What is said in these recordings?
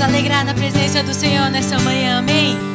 alegrar na presença do Senhor nessa manhã, amém?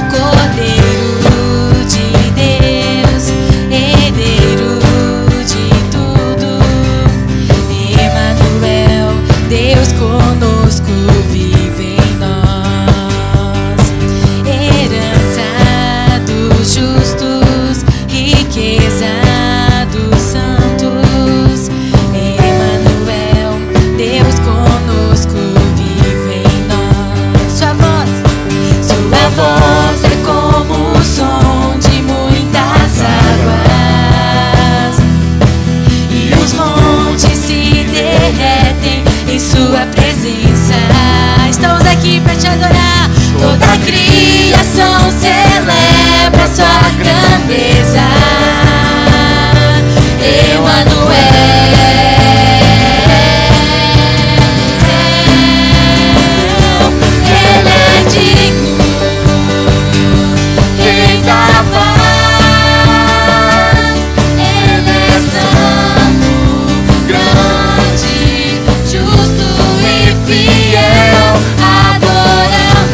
Cordeiro te adorar. Toda a criação celebra sua grandeza. Ele é digno, Rei da paz. Ele é santo, grande, justo e fiel. Adoramos.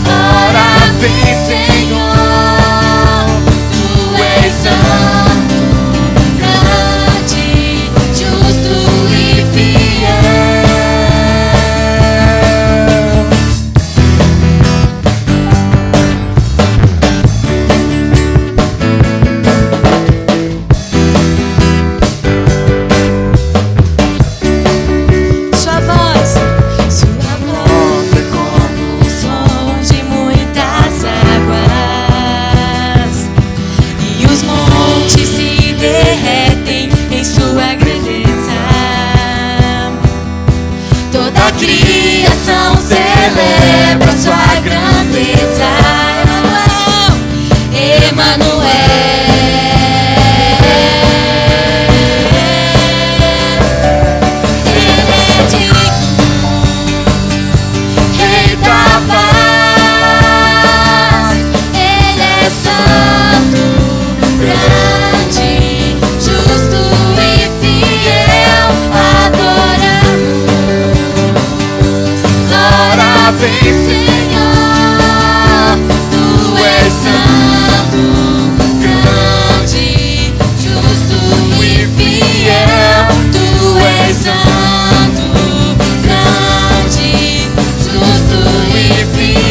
Ora vem, Senhor, tu és santo, grande, justo e fiel. Sua voz é como o som de muitas águas, e os montes se derretem em sua grandeza. Toda a criação celebra sua grandeza. Ele é digno, Rei da paz. Ele é santo, grande, justo e fiel. Adoramos. Ora vem, Senhor, tu és santo, grande, justo e fiel. Tu és santo, grande, justo e fiel.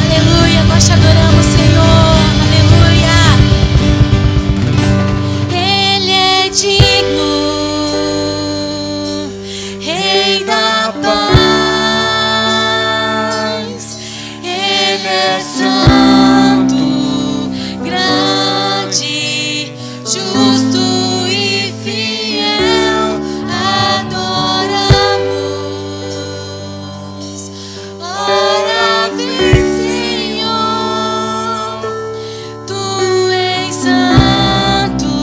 Aleluia, nós te adoramos, Senhor. Aleluia. Ele é digno, Rei da paz. Ele é santo, grande, justo e fiel. Adoramos. Ora vem, Senhor, tu és santo,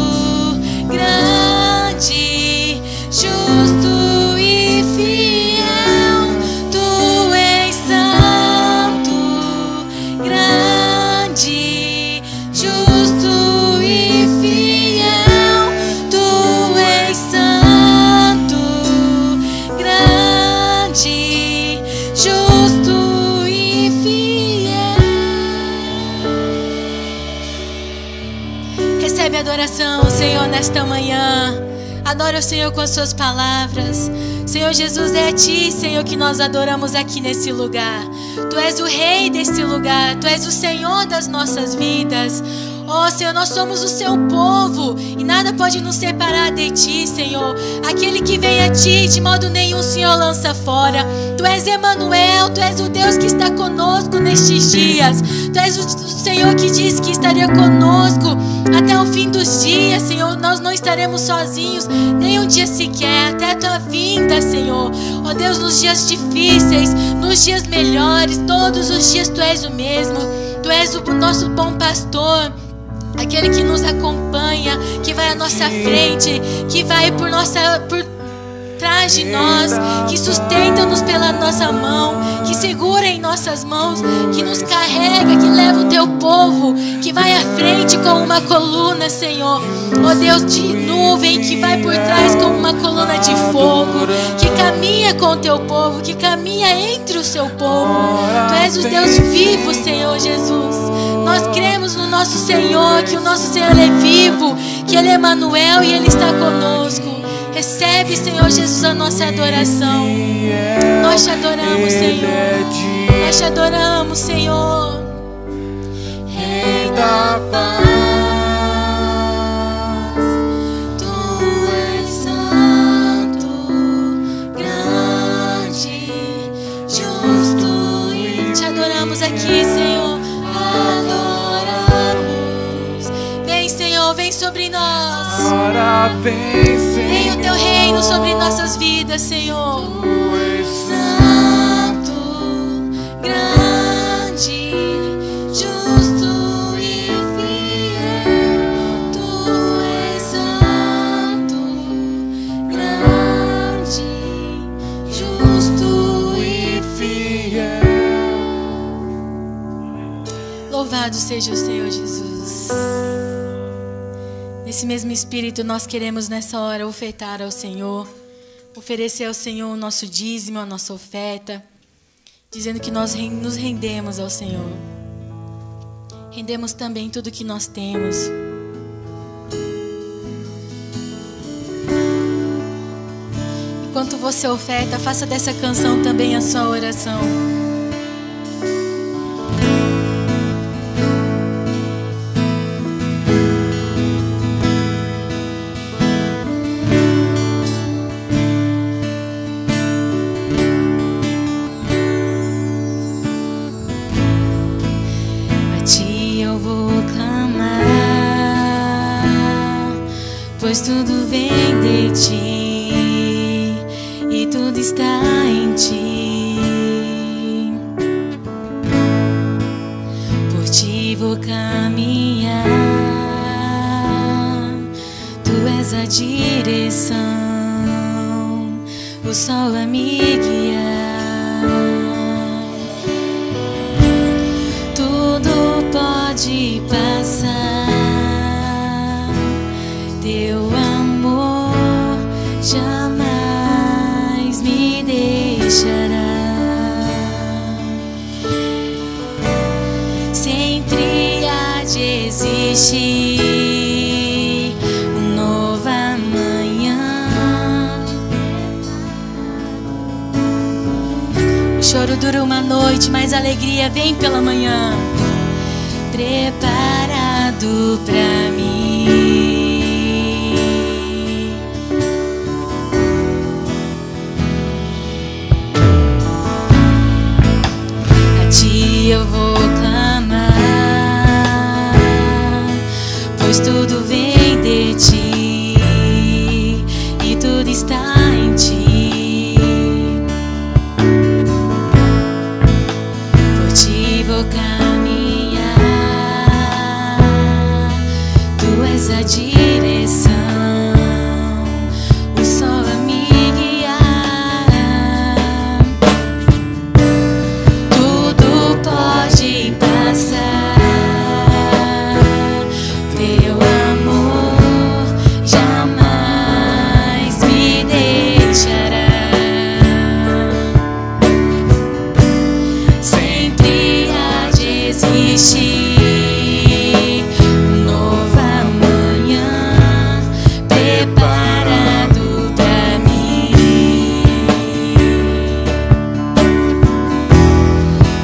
grande, justo e fiel. Tu és santo, grande, justo e fiel. Tu és santo, grande, justo e fiel. Recebe a adoração, Senhor, nesta manhã. Adora o Senhor com as suas palavras. Senhor Jesus, é a Ti, Senhor, que nós adoramos aqui nesse lugar. Tu és o Rei desse lugar. Tu és o Senhor das nossas vidas. Oh, Senhor, nós somos o Seu povo e nada pode nos separar de Ti, Senhor. Aquele que vem a Ti, de modo nenhum, Senhor, lança fora. Tu és Emanuel, Tu és o Deus que está conosco nestes dias. Tu és o Senhor que disse que estaria conosco até o fim dos dias, Senhor. Nós não estaremos sozinhos, nem um dia sequer, até a Tua vinda, Senhor. Oh Deus, nos dias difíceis, nos dias melhores, todos os dias Tu és o mesmo. Tu és o nosso bom pastor, aquele que nos acompanha, que vai à nossa frente, que vai por trás de nós, que sustenta-nos pela nossa mão, que segura em nossas mãos, que nos carrega, que leva o Teu povo, que vai à frente com uma coluna, Senhor. Oh Deus, de nuvem, que vai por trás com uma coluna de fogo, que caminha com o Teu povo, que caminha entre o Seu povo. Tu és o Deus vivo, Senhor Jesus. Nós cremos no nosso Senhor, que o nosso Senhor é vivo, que Ele é Emanuel e Ele está conosco. Recebe, Senhor Jesus, a nossa adoração. Nós te adoramos, Senhor. Nós te adoramos, Senhor. Rei da paz, Tu és santo. Senhor, vem sobre nós. Agora vem, Senhor. Vem o teu reino sobre nossas vidas, Senhor. Tu és Santo, grande, justo e fiel. Tu és santo, grande, justo e fiel. Louvado seja o Senhor Jesus. Nesse mesmo espírito, nós queremos nessa hora ofertar ao Senhor, oferecer ao Senhor o nosso dízimo, a nossa oferta, dizendo que nós nos rendemos ao Senhor. Rendemos também tudo que nós temos. Enquanto você oferta, faça dessa canção também a sua oração. Pois tudo vem de ti e tudo está em ti. Por ti vou caminhar, tu és a direção, o sol a me guiar. Tudo pode passar, teu amor jamais me deixará. Sempre há de existir um novo amanhã. O choro dura uma noite, mas a alegria vem pela manhã. Preparado pra mim. Eu vou clamar, pois tudo vem de ti e tudo está em ti. Por ti vou caminhar, tu és a direção, o sol a me guiar. Pode passar, teu amor jamais me deixará. Sempre há de existir um novo amanhã preparado pra mim.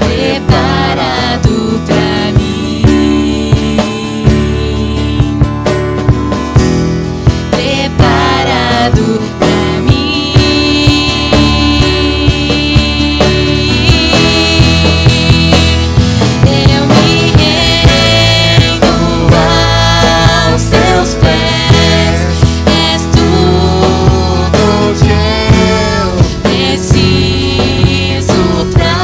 Preparado pra mim, preparado pra mim. Eu me rendo aos teus pés, és tudo que eu preciso pra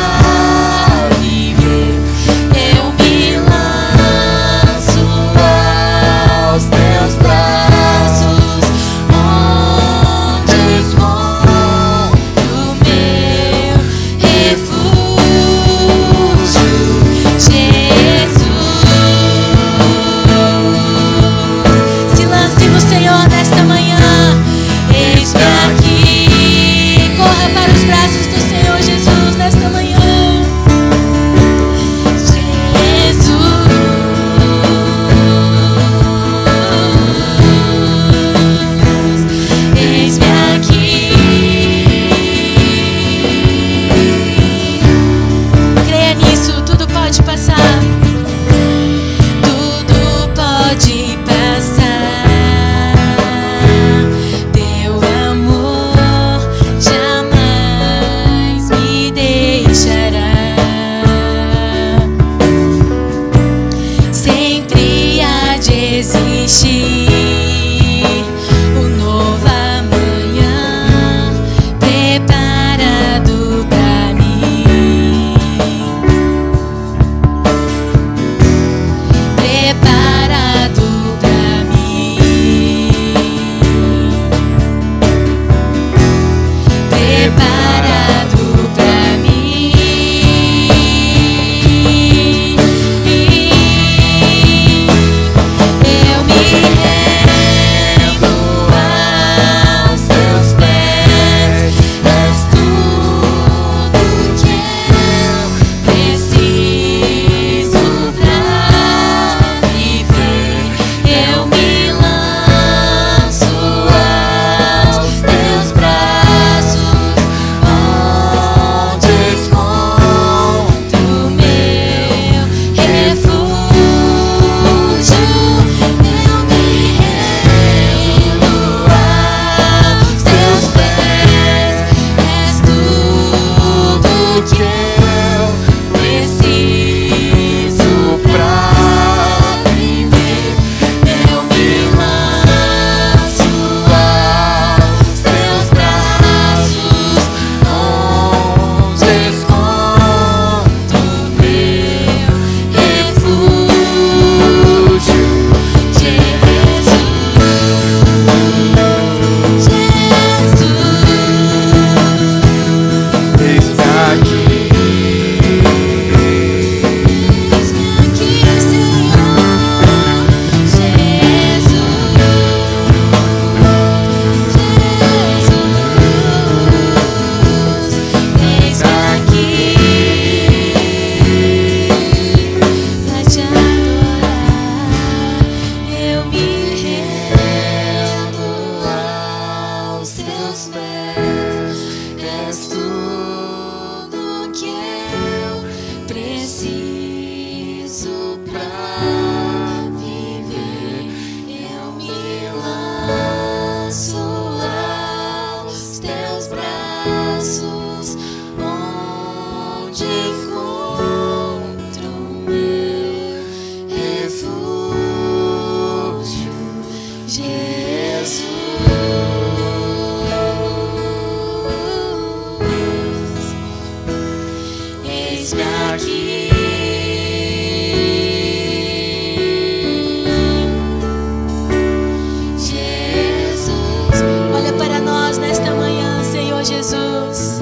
Jesus. Eis-me aqui. Jesus, olha para nós nesta manhã, Senhor Jesus.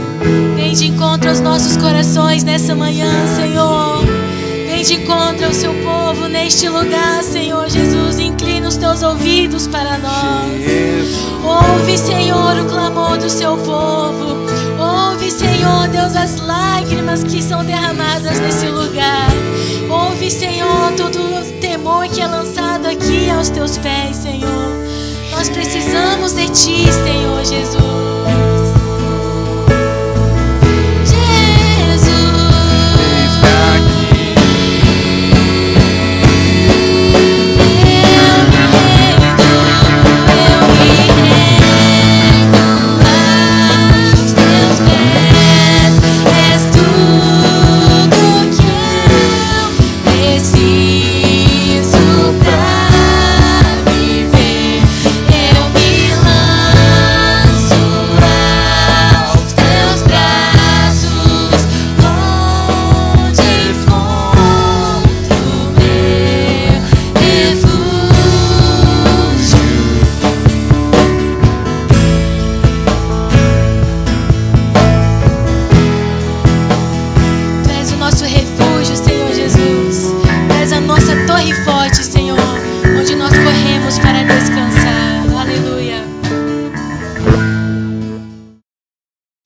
Vem de encontro aos nossos corações nessa manhã, Senhor. Vem de encontro ao seu povo neste lugar, Senhor Jesus. Inclina os teus ouvidos para nós. Ouve, Senhor, o clamor do seu povo. Ouve, Senhor, Deus, as lágrimas que são derramadas nesse lugar. Ouve, Senhor, todo o temor que é lançado aqui aos teus pés, Senhor. Nós precisamos de ti, Senhor Jesus.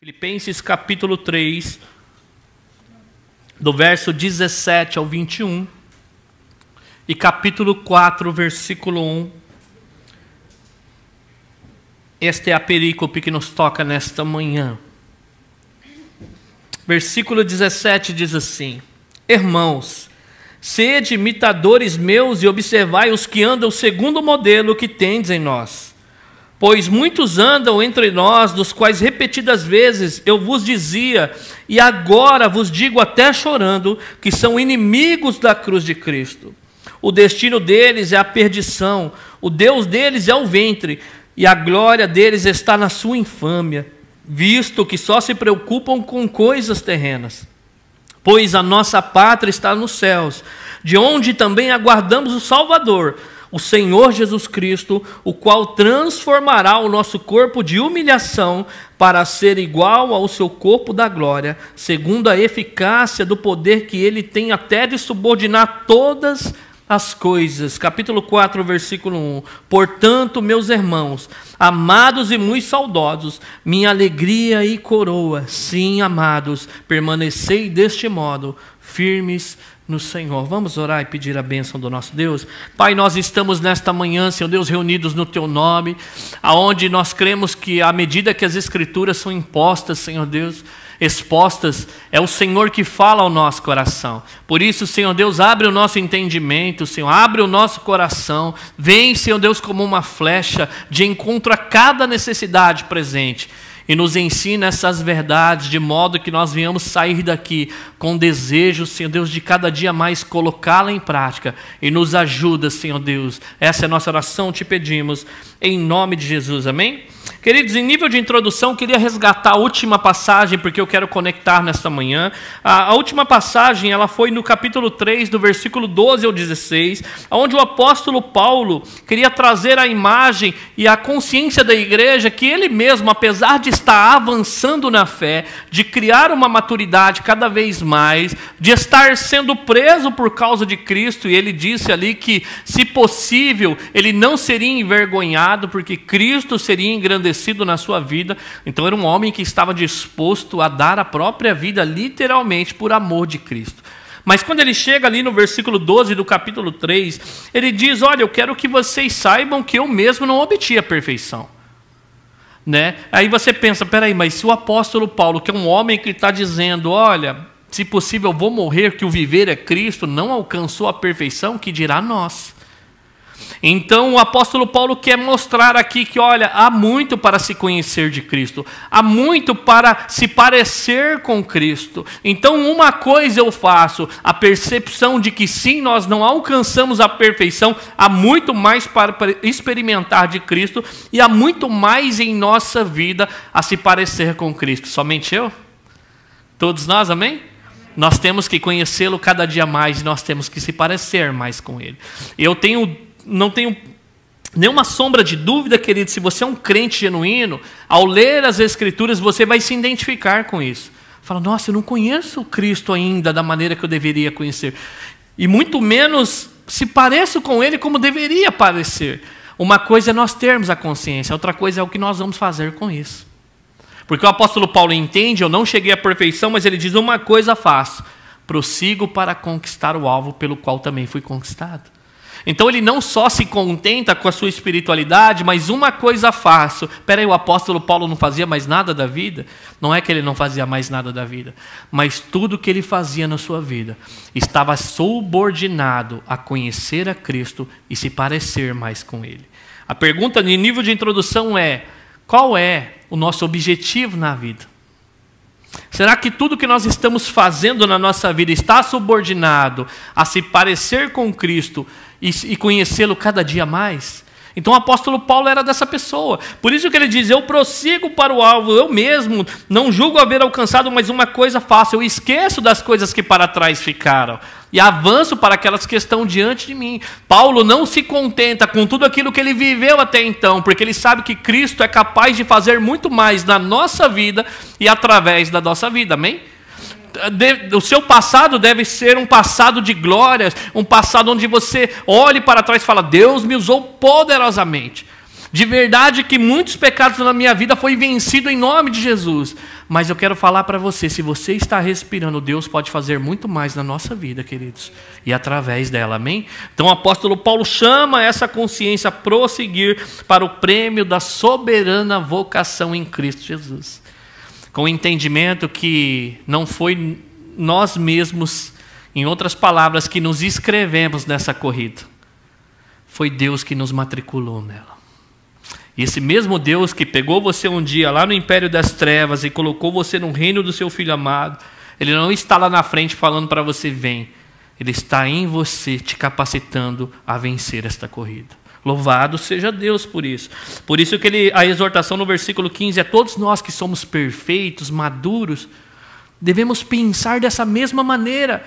Filipenses capítulo 3, do verso 17 ao 21, e capítulo 4, versículo 1. Esta é a perícope que nos toca nesta manhã. Versículo 17 diz assim: Irmãos, sede imitadores meus e observai os que andam segundo o modelo que tendes em nós. Pois muitos andam entre nós, dos quais repetidas vezes eu vos dizia, e agora vos digo até chorando, que são inimigos da cruz de Cristo. O destino deles é a perdição, o Deus deles é o ventre, e a glória deles está na sua infâmia, visto que só se preocupam com coisas terrenas. Pois a nossa pátria está nos céus, de onde também aguardamos o Salvador, o Senhor Jesus Cristo, o qual transformará o nosso corpo de humilhação para ser igual ao seu corpo da glória, segundo a eficácia do poder que ele tem até de subordinar todas as coisas. Capítulo 4, versículo 1. Portanto, meus irmãos, amados e muito saudosos, minha alegria e coroa, sim, amados, permanecei deste modo, firmes no Senhor. Vamos orar e pedir a bênção do nosso Deus. Pai, nós estamos nesta manhã, Senhor Deus, reunidos no Teu nome, aonde nós cremos que à medida que as Escrituras são impostas, Senhor Deus, expostas, é o Senhor que fala ao nosso coração. Por isso, Senhor Deus, abre o nosso entendimento, Senhor, abre o nosso coração. Vem, Senhor Deus, como uma flecha de encontro a cada necessidade presente. E nos ensina essas verdades, de modo que nós venhamos sair daqui com desejo, Senhor Deus, de cada dia mais colocá-la em prática. E nos ajuda, Senhor Deus. Essa é a nossa oração, te pedimos, em nome de Jesus. Amém? Queridos, em nível de introdução, queria resgatar a última passagem, porque eu quero conectar nesta manhã. A última passagem, ela foi no capítulo 3, do versículo 12 ao 16, onde o apóstolo Paulo queria trazer a imagem e a consciência da igreja que ele mesmo, apesar de estar avançando na fé, de criar uma maturidade cada vez mais, de estar sendo preso por causa de Cristo, e ele disse ali que, se possível, ele não seria envergonhado, porque Cristo seria engrandecido na sua vida. Então era um homem que estava disposto a dar a própria vida, literalmente, por amor de Cristo. Mas quando ele chega ali no versículo 12 do capítulo 3, ele diz: olha, eu quero que vocês saibam que eu mesmo não obtive a perfeição. Né? Aí você pensa, peraí, mas se o apóstolo Paulo, que é um homem que está dizendo, olha, se possível eu vou morrer, que o viver é Cristo, não alcançou a perfeição, que dirá nós? Então o apóstolo Paulo quer mostrar aqui que, olha, há muito para se conhecer de Cristo, há muito para se parecer com Cristo. Então uma coisa eu faço, a percepção de que sim, nós não alcançamos a perfeição, há muito mais para experimentar de Cristo e há muito mais em nossa vida a se parecer com Cristo. Somente eu? Todos nós, amém? Nós temos que conhecê-lo cada dia mais e nós temos que se parecer mais com Ele. Não tenho nenhuma sombra de dúvida, querido, se você é um crente genuíno, ao ler as Escrituras você vai se identificar com isso. Fala, nossa, eu não conheço Cristo ainda da maneira que eu deveria conhecer. E muito menos se pareço com Ele como deveria parecer. Uma coisa é nós termos a consciência, outra coisa é o que nós vamos fazer com isso. Porque o apóstolo Paulo entende, eu não cheguei à perfeição, mas ele diz, uma coisa faço, prossigo para conquistar o alvo pelo qual também fui conquistado. Então ele não só se contenta com a sua espiritualidade, mas uma coisa faço. Peraí, o apóstolo Paulo não fazia mais nada da vida? Não é que ele não fazia mais nada da vida, mas tudo que ele fazia na sua vida estava subordinado a conhecer a Cristo e se parecer mais com Ele. A pergunta de nível de introdução é, qual é o nosso objetivo na vida? Será que tudo que nós estamos fazendo na nossa vida está subordinado a se parecer com Cristo e conhecê-lo cada dia mais? Então o apóstolo Paulo era dessa pessoa. Por isso que ele diz, eu prossigo para o alvo, eu mesmo não julgo haver alcançado, mas uma coisa faço, eu esqueço das coisas que para trás ficaram e avanço para aquelas que estão diante de mim. Paulo não se contenta com tudo aquilo que ele viveu até então, porque ele sabe que Cristo é capaz de fazer muito mais na nossa vida e através da nossa vida, amém? O seu passado deve ser um passado de glórias, um passado onde você olhe para trás e fala, Deus me usou poderosamente. De verdade que muitos pecados na minha vida foi vencido em nome de Jesus. Mas eu quero falar para você, se você está respirando, Deus pode fazer muito mais na nossa vida, queridos. E através dela, amém? Então o apóstolo Paulo chama essa consciência a prosseguir para o prêmio da soberana vocação em Cristo Jesus. Com o entendimento que não foi nós mesmos, em outras palavras, que nos inscrevemos nessa corrida. Foi Deus que nos matriculou nela. E esse mesmo Deus que pegou você um dia lá no império das trevas e colocou você no reino do seu Filho amado, Ele não está lá na frente falando para você, vem. Ele está em você, te capacitando a vencer esta corrida. Louvado seja Deus por isso. Por isso que a exortação no versículo 15 é todos nós que somos perfeitos, maduros, devemos pensar dessa mesma maneira,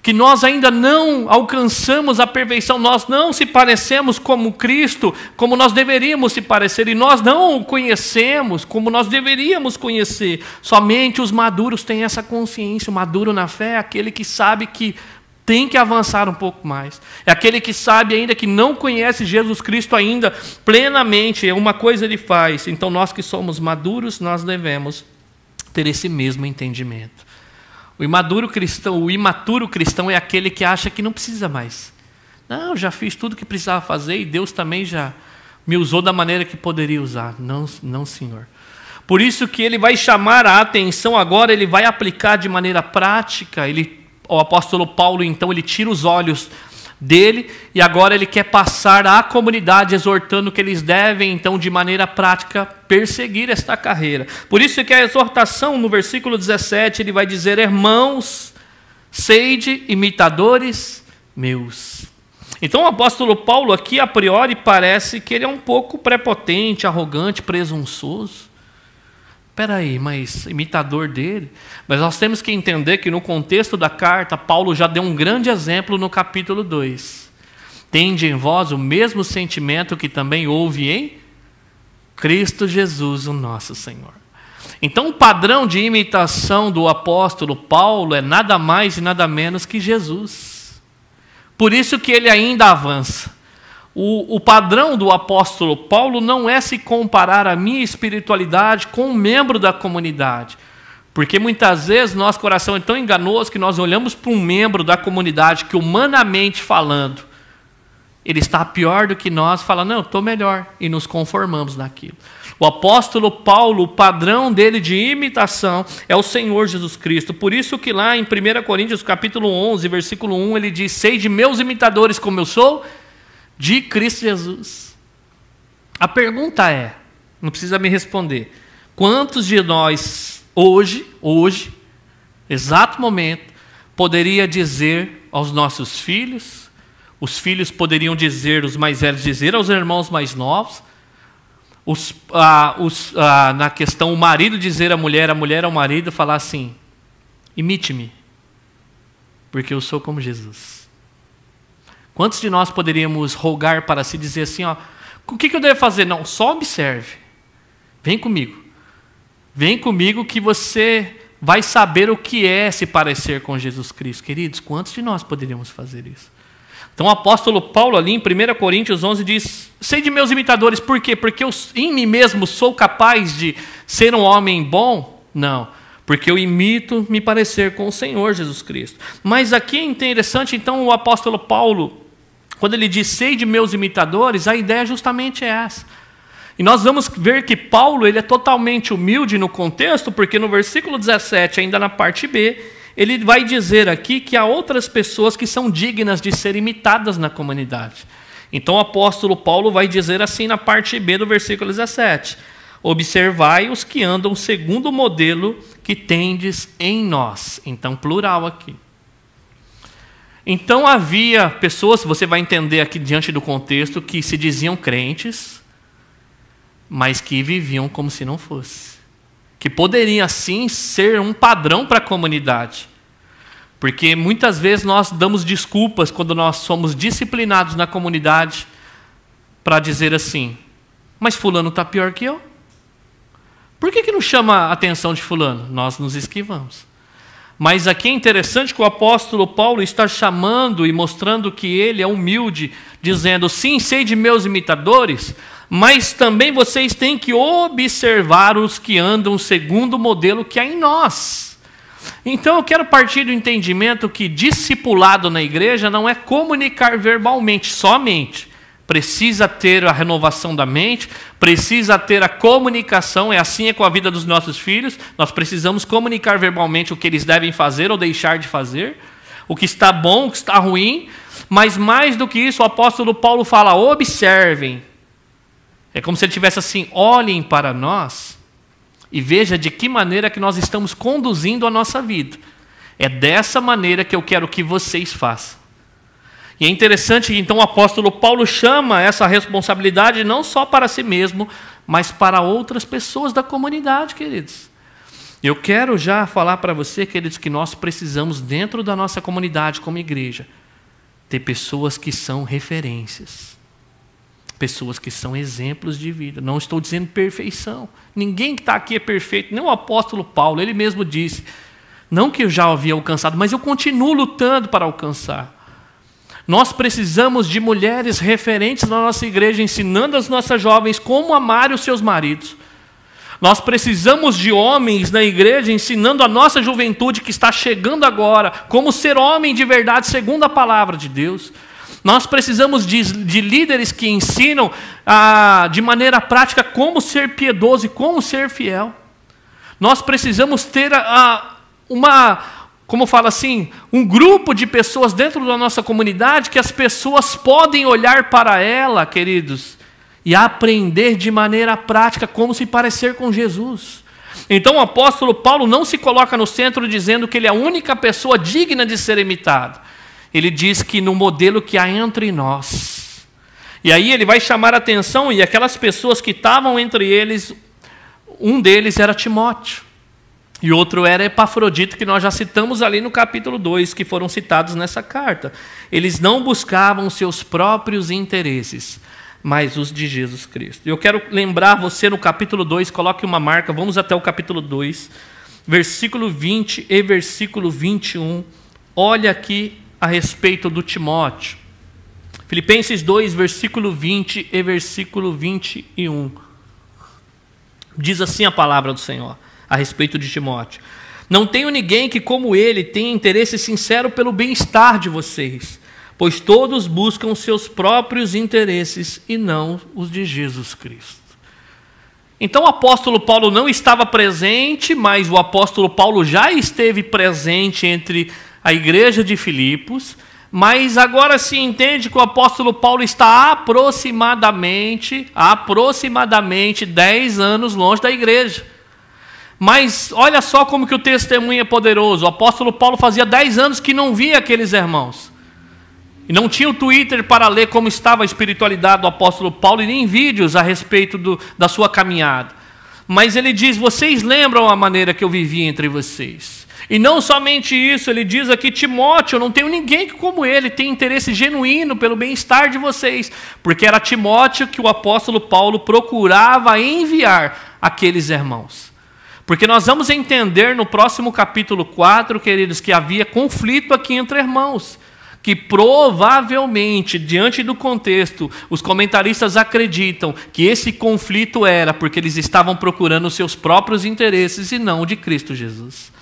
que nós ainda não alcançamos a perfeição, nós não se parecemos como Cristo, como nós deveríamos se parecer, e nós não o conhecemos como nós deveríamos conhecer. Somente os maduros têm essa consciência. O maduro na fé é aquele que sabe que tem que avançar um pouco mais. É aquele que sabe ainda que não conhece Jesus Cristo ainda plenamente. Uma coisa ele faz. Então nós que somos maduros, nós devemos ter esse mesmo entendimento. O imaturo cristão é aquele que acha que não precisa mais. Não, já fiz tudo que precisava fazer e Deus também já me usou da maneira que poderia usar. Não, Senhor. Por isso que ele vai chamar a atenção agora, ele vai aplicar de maneira prática. O apóstolo Paulo, então, ele tira os olhos dele e agora ele quer passar à comunidade exortando que eles devem, então, de maneira prática, perseguir esta carreira. Por isso que a exortação, no versículo 17, ele vai dizer, irmãos, sede imitadores meus. Então o apóstolo Paulo aqui, a priori, parece que ele é um pouco prepotente, arrogante, presunçoso. Espera aí, mas imitador dele? Mas nós temos que entender que no contexto da carta, Paulo já deu um grande exemplo no capítulo 2. Tende em vós o mesmo sentimento que também houve em Cristo Jesus, o nosso Senhor. Então o padrão de imitação do apóstolo Paulo é nada mais e nada menos que Jesus. Por isso que ele ainda avança. O padrão do apóstolo Paulo não é se comparar a minha espiritualidade com um membro da comunidade. Porque muitas vezes nosso coração é tão enganoso que nós olhamos para um membro da comunidade que, humanamente falando, ele está pior do que nós, fala, não, eu estou melhor, e nos conformamos naquilo. O apóstolo Paulo, o padrão dele de imitação é o Senhor Jesus Cristo. Por isso que lá em 1 Coríntios capítulo 11, versículo 1, ele diz, sede meus imitadores como eu sou de Cristo Jesus. A pergunta é, não precisa me responder, quantos de nós hoje, exato momento, poderia dizer aos nossos filhos, os filhos poderiam dizer, os mais velhos dizer aos irmãos mais novos, na questão o marido dizer à mulher, a mulher ao marido falar assim, imite-me, porque eu sou como Jesus. Quantos de nós poderíamos rogar para si dizer assim, ó, o que eu devo fazer? Não, só observe, vem comigo que você vai saber o que é se parecer com Jesus Cristo. Queridos, quantos de nós poderíamos fazer isso? Então o apóstolo Paulo ali em 1 Coríntios 11 diz, sei de meus imitadores, por quê? Porque eu em mim mesmo sou capaz de ser um homem bom? Não, porque eu imito me parecer com o Senhor Jesus Cristo. Mas aqui é interessante, então o apóstolo Paulo, quando ele diz, sei de meus imitadores, a ideia justamente é essa. E nós vamos ver que Paulo ele é totalmente humilde no contexto, porque no versículo 17, ainda na parte B, ele vai dizer aqui que há outras pessoas que são dignas de ser imitadas na comunidade. Então o apóstolo Paulo vai dizer assim na parte B do versículo 17, observai os que andam segundo o modelo que tendes em nós. Então plural aqui. Então havia pessoas, você vai entender aqui diante do contexto, que se diziam crentes, mas que viviam como se não fosse. Que poderiam assim ser um padrão para a comunidade. Porque muitas vezes nós damos desculpas quando nós somos disciplinados na comunidade para dizer assim, mas fulano está pior que eu. Por que não chama a atenção de fulano? Nós nos esquivamos. Mas aqui é interessante que o apóstolo Paulo está chamando e mostrando que ele é humilde, dizendo, sim, sei de meus imitadores, mas também vocês têm que observar os que andam segundo o modelo que há em nós. Então eu quero partir do entendimento que discipulado na igreja não é comunicar verbalmente somente. Precisa ter a renovação da mente, precisa ter a comunicação, assim é com a vida dos nossos filhos, nós precisamos comunicar verbalmente o que eles devem fazer ou deixar de fazer, o que está bom, o que está ruim, mas mais do que isso o apóstolo Paulo fala, observem. É como se ele tivesse assim, olhem para nós e veja de que maneira que nós estamos conduzindo a nossa vida. É dessa maneira que eu quero que vocês façam. E é interessante que então o apóstolo Paulo chama essa responsabilidade não só para si mesmo, mas para outras pessoas da comunidade, queridos. Eu quero já falar para você, queridos, que nós precisamos dentro da nossa comunidade como igreja, ter pessoas que são referências. Pessoas que são exemplos de vida. Não estou dizendo perfeição. Ninguém que está aqui é perfeito. Nem o apóstolo Paulo, ele mesmo disse, não que eu já havia alcançado, mas eu continuo lutando para alcançar. Nós precisamos de mulheres referentes na nossa igreja, ensinando as nossas jovens como amar os seus maridos. Nós precisamos de homens na igreja, ensinando a nossa juventude que está chegando agora, como ser homem de verdade, segundo a palavra de Deus. Nós precisamos de líderes que ensinam de maneira prática como ser piedoso e como ser fiel. Nós precisamos ter como fala assim, um grupo de pessoas dentro da nossa comunidade que as pessoas podem olhar para ela, queridos, e aprender de maneira prática como se parecer com Jesus. Então o apóstolo Paulo não se coloca no centro dizendo que ele é a única pessoa digna de ser imitado. Ele diz que no modelo que há entre nós. E aí ele vai chamar a atenção, e aquelas pessoas que estavam entre eles, um deles era Timóteo. E outro era Epafrodito, que nós já citamos ali no capítulo 2, que foram citados nessa carta. Eles não buscavam seus próprios interesses, mas os de Jesus Cristo. Eu quero lembrar você no capítulo 2, coloque uma marca, vamos até o capítulo 2, versículo 20 e versículo 21. Olha aqui a respeito do Timóteo. Filipenses 2, versículo 20 e versículo 21. Diz assim a palavra do Senhor a respeito de Timóteo. Não tenho ninguém que, como ele, tenha interesse sincero pelo bem-estar de vocês, pois todos buscam seus próprios interesses e não os de Jesus Cristo. Então o apóstolo Paulo não estava presente, mas o apóstolo Paulo já esteve presente entre a igreja de Filipos, Mas agora se entende que o apóstolo Paulo está aproximadamente 10 anos longe da igreja. Mas olha só como que o testemunho é poderoso. O apóstolo Paulo fazia 10 anos que não via aqueles irmãos. E não tinha o Twitter para ler como estava a espiritualidade do apóstolo Paulo e nem vídeos a respeito da sua caminhada. Mas ele diz, vocês lembram a maneira que eu vivia entre vocês? E não somente isso, ele diz aqui, Timóteo, eu não tenho ninguém que como ele tem interesse genuíno pelo bem-estar de vocês. Porque era Timóteo que o apóstolo Paulo procurava enviar aqueles irmãos. Porque nós vamos entender no próximo capítulo 4, queridos, que havia conflito aqui entre irmãos. Que provavelmente, diante do contexto, os comentaristas acreditam que esse conflito era porque eles estavam procurando os seus próprios interesses e não o de Cristo Jesus.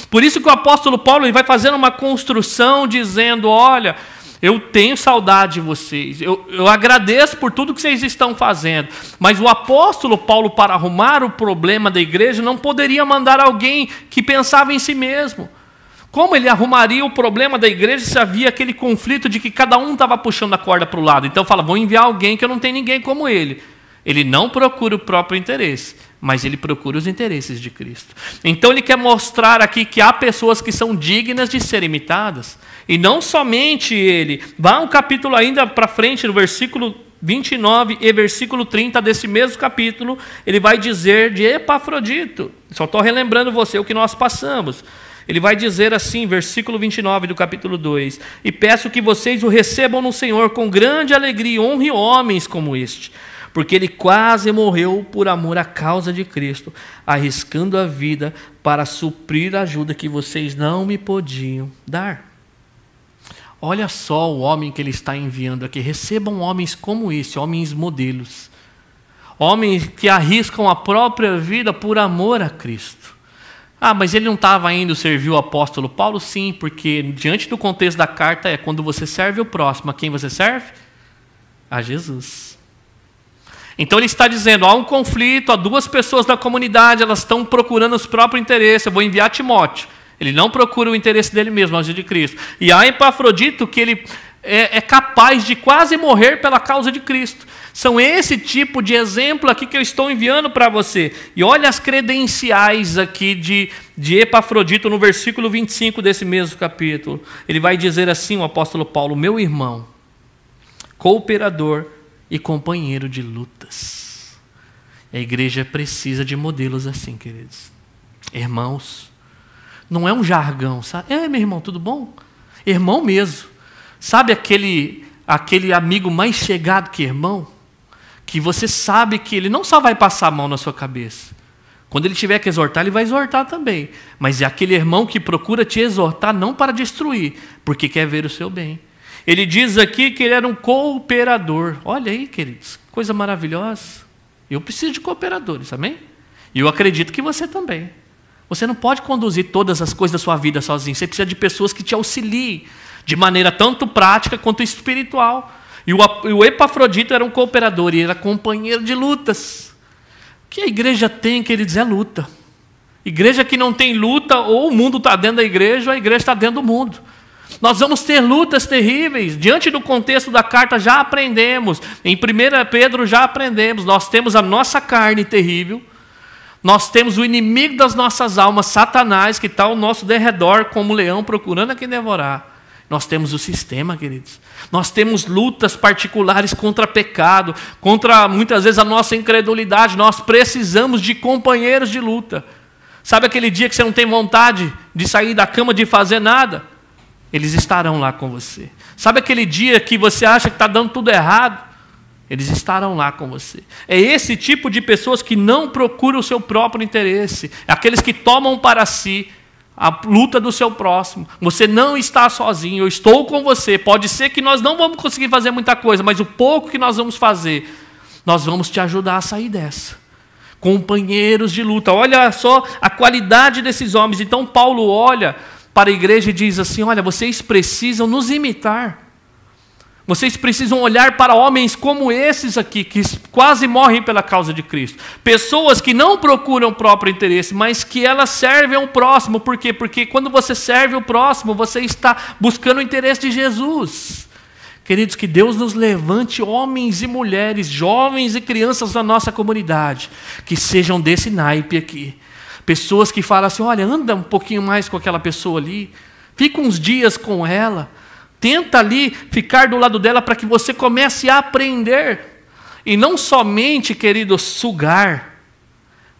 Por isso que o apóstolo Paulo ele vai fazendo uma construção dizendo, olha, eu tenho saudade de vocês, eu agradeço por tudo que vocês estão fazendo, mas o apóstolo Paulo, para arrumar o problema da igreja, não poderia mandar alguém que pensava em si mesmo. Como ele arrumaria o problema da igreja se havia aquele conflito de que cada um estava puxando a corda para o lado? Então fala, vou enviar alguém que eu não tenho ninguém como ele. Ele não procura o próprio interesse, mas ele procura os interesses de Cristo. Então ele quer mostrar aqui que há pessoas que são dignas de ser imitadas. E não somente ele. Vá um capítulo ainda para frente, no versículo 29 e versículo 30 desse mesmo capítulo, ele vai dizer de Epafrodito. Só estou relembrando você o que nós passamos. Ele vai dizer assim, versículo 29 do capítulo 2, e peço que vocês o recebam no Senhor com grande alegria, honre homens como este, porque ele quase morreu por amor à causa de Cristo, arriscando a vida para suprir a ajuda que vocês não me podiam dar. Olha só o homem que ele está enviando aqui. Recebam homens como esse, homens modelos. Homens que arriscam a própria vida por amor a Cristo. Ah, mas ele não estava indo servir o apóstolo Paulo? Sim, porque diante do contexto da carta é quando você serve o próximo. A quem você serve? A Jesus. Então ele está dizendo, há um conflito, há duas pessoas da comunidade, elas estão procurando os próprios interesses, eu vou enviar Timóteo. Ele não procura o interesse dele mesmo, mas o de Cristo. E há Epafrodito que ele é capaz de quase morrer pela causa de Cristo. São esse tipo de exemplo aqui que eu estou enviando para você. E olha as credenciais aqui de Epafrodito no versículo 25 desse mesmo capítulo. Ele vai dizer assim, o apóstolo Paulo, meu irmão, cooperador e companheiro de lutas. A igreja precisa de modelos assim, queridos. Irmãos, não é um jargão, sabe? Meu irmão, tudo bom? Irmão mesmo. Sabe aquele amigo mais chegado que irmão? Que você sabe que ele não só vai passar a mão na sua cabeça. Quando ele tiver que exortar, ele vai exortar também. Mas é aquele irmão que procura te exortar não para destruir, porque quer ver o seu bem. Ele diz aqui que ele era um cooperador. Olha aí, queridos, coisa maravilhosa. Eu preciso de cooperadores, amém? E eu acredito que você também. Você não pode conduzir todas as coisas da sua vida sozinho. Você precisa de pessoas que te auxiliem de maneira tanto prática quanto espiritual. E o Epafrodito era um cooperador e era companheiro de lutas. O que a igreja tem, queridos, é luta. Igreja que não tem luta, ou o mundo está dentro da igreja, ou a igreja está dentro do mundo. Nós vamos ter lutas terríveis. Diante do contexto da carta já aprendemos. Em 1 Pedro já aprendemos. Nós temos a nossa carne terrível. Nós temos o inimigo das nossas almas, Satanás, que está ao nosso derredor como leão procurando a quem devorar. Nós temos o sistema, queridos. Nós temos lutas particulares contra pecado, contra muitas vezes a nossa incredulidade. Nós precisamos de companheiros de luta. Sabe aquele dia que você não tem vontade de sair da cama, de fazer nada? Eles estarão lá com você. Sabe aquele dia que você acha que está dando tudo errado? Eles estarão lá com você. É esse tipo de pessoas que não procuram o seu próprio interesse. É aqueles que tomam para si a luta do seu próximo. Você não está sozinho, eu estou com você. Pode ser que nós não vamos conseguir fazer muita coisa, mas o pouco que nós vamos fazer, nós vamos te ajudar a sair dessa. Companheiros de luta. Olha só a qualidade desses homens. Então Paulo olha para a igreja e diz assim, olha, vocês precisam nos imitar. Vocês precisam olhar para homens como esses aqui, que quase morrem pela causa de Cristo. Pessoas que não procuram o próprio interesse, mas que elas servem ao próximo. Por quê? Porque quando você serve o próximo, você está buscando o interesse de Jesus. Queridos, que Deus nos levante homens e mulheres, jovens e crianças da nossa comunidade, que sejam desse naipe aqui. Pessoas que falam assim, olha, anda um pouquinho mais com aquela pessoa ali, fica uns dias com ela, tenta ali ficar do lado dela para que você comece a aprender. E não somente, querido, sugar,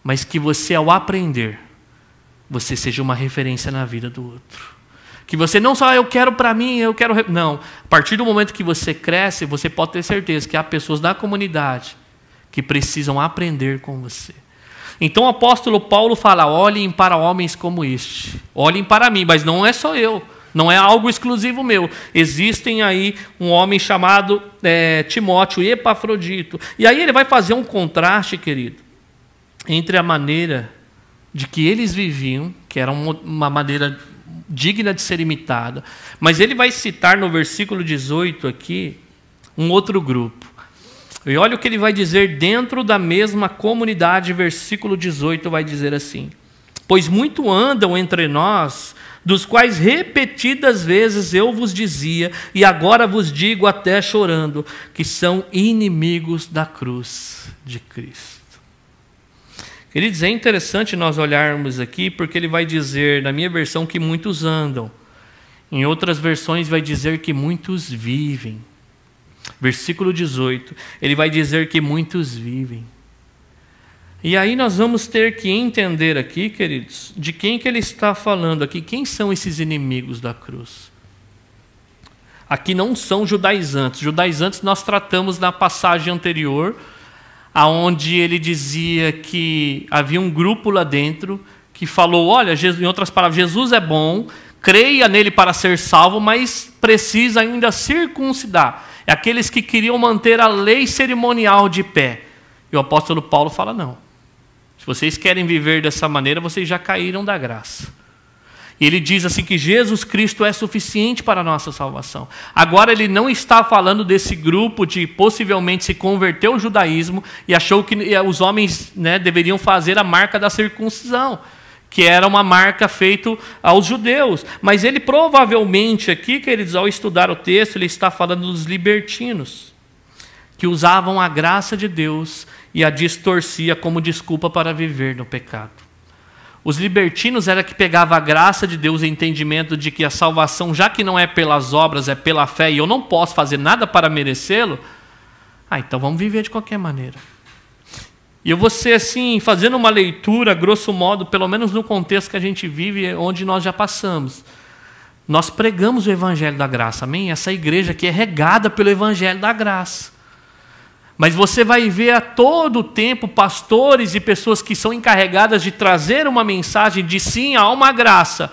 mas que você, ao aprender, você seja uma referência na vida do outro. Que você não só, eu quero para mim, eu quero... Não, a partir do momento que você cresce, você pode ter certeza que há pessoas da comunidade que precisam aprender com você. Então o apóstolo Paulo fala, olhem para homens como este. Olhem para mim, mas não é só eu. Não é algo exclusivo meu. Existem aí um homem chamado Timóteo, Epafrodito. E aí ele vai fazer um contraste, querido, entre a maneira de que eles viviam, que era uma maneira digna de ser imitada, mas ele vai citar no versículo 18 aqui, um outro grupo. E olha o que ele vai dizer dentro da mesma comunidade, versículo 18 vai dizer assim, pois muito andam entre nós, dos quais repetidas vezes eu vos dizia, e agora vos digo até chorando, que são inimigos da cruz de Cristo. Queridos, é interessante nós olharmos aqui, porque ele vai dizer, na minha versão, que muitos andam. Em outras versões vai dizer que muitos vivem. Versículo 18, ele vai dizer que muitos vivem. E aí nós vamos ter que entender aqui, queridos, de quem que ele está falando aqui. Quem são esses inimigos da cruz? Aqui não são judaizantes. Judaizantes nós tratamos na passagem anterior, aonde ele dizia que havia um grupo lá dentro que falou, olha, em outras palavras, Jesus é bom, creia nele para ser salvo, mas precisa ainda circuncidar. É aqueles que queriam manter a lei cerimonial de pé. E o apóstolo Paulo fala, não. Se vocês querem viver dessa maneira, vocês já caíram da graça. E ele diz assim que Jesus Cristo é suficiente para a nossa salvação. Agora ele não está falando desse grupo de possivelmente se converter ao judaísmo e achou que os homens, deveriam fazer a marca da circuncisão, que era uma marca feita aos judeus. Mas ele provavelmente aqui, queridos, ao estudar o texto, ele está falando dos libertinos, que usavam a graça de Deus e a distorcia como desculpa para viver no pecado. Os libertinos era que pegava a graça de Deus e o entendimento de que a salvação, já que não é pelas obras, é pela fé, e eu não posso fazer nada para merecê-lo, então vamos viver de qualquer maneira. E eu vou ser assim, fazendo uma leitura, grosso modo, pelo menos no contexto que a gente vive, onde nós já passamos. Nós pregamos o evangelho da graça, amém? Essa igreja aqui é regada pelo evangelho da graça. Mas você vai ver a todo tempo pastores e pessoas que são encarregadas de trazer uma mensagem de sim, há uma graça.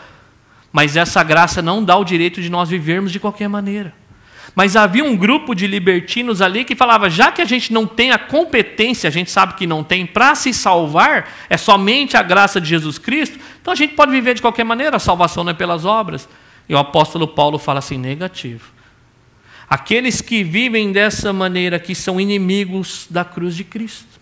Mas essa graça não dá o direito de nós vivermos de qualquer maneira. Mas havia um grupo de libertinos ali que falava, já que a gente não tem a competência, a gente sabe que não tem, para se salvar, é somente a graça de Jesus Cristo, então a gente pode viver de qualquer maneira, a salvação não é pelas obras. E o apóstolo Paulo fala assim, negativo. Aqueles que vivem dessa maneira aqui são inimigos da cruz de Cristo.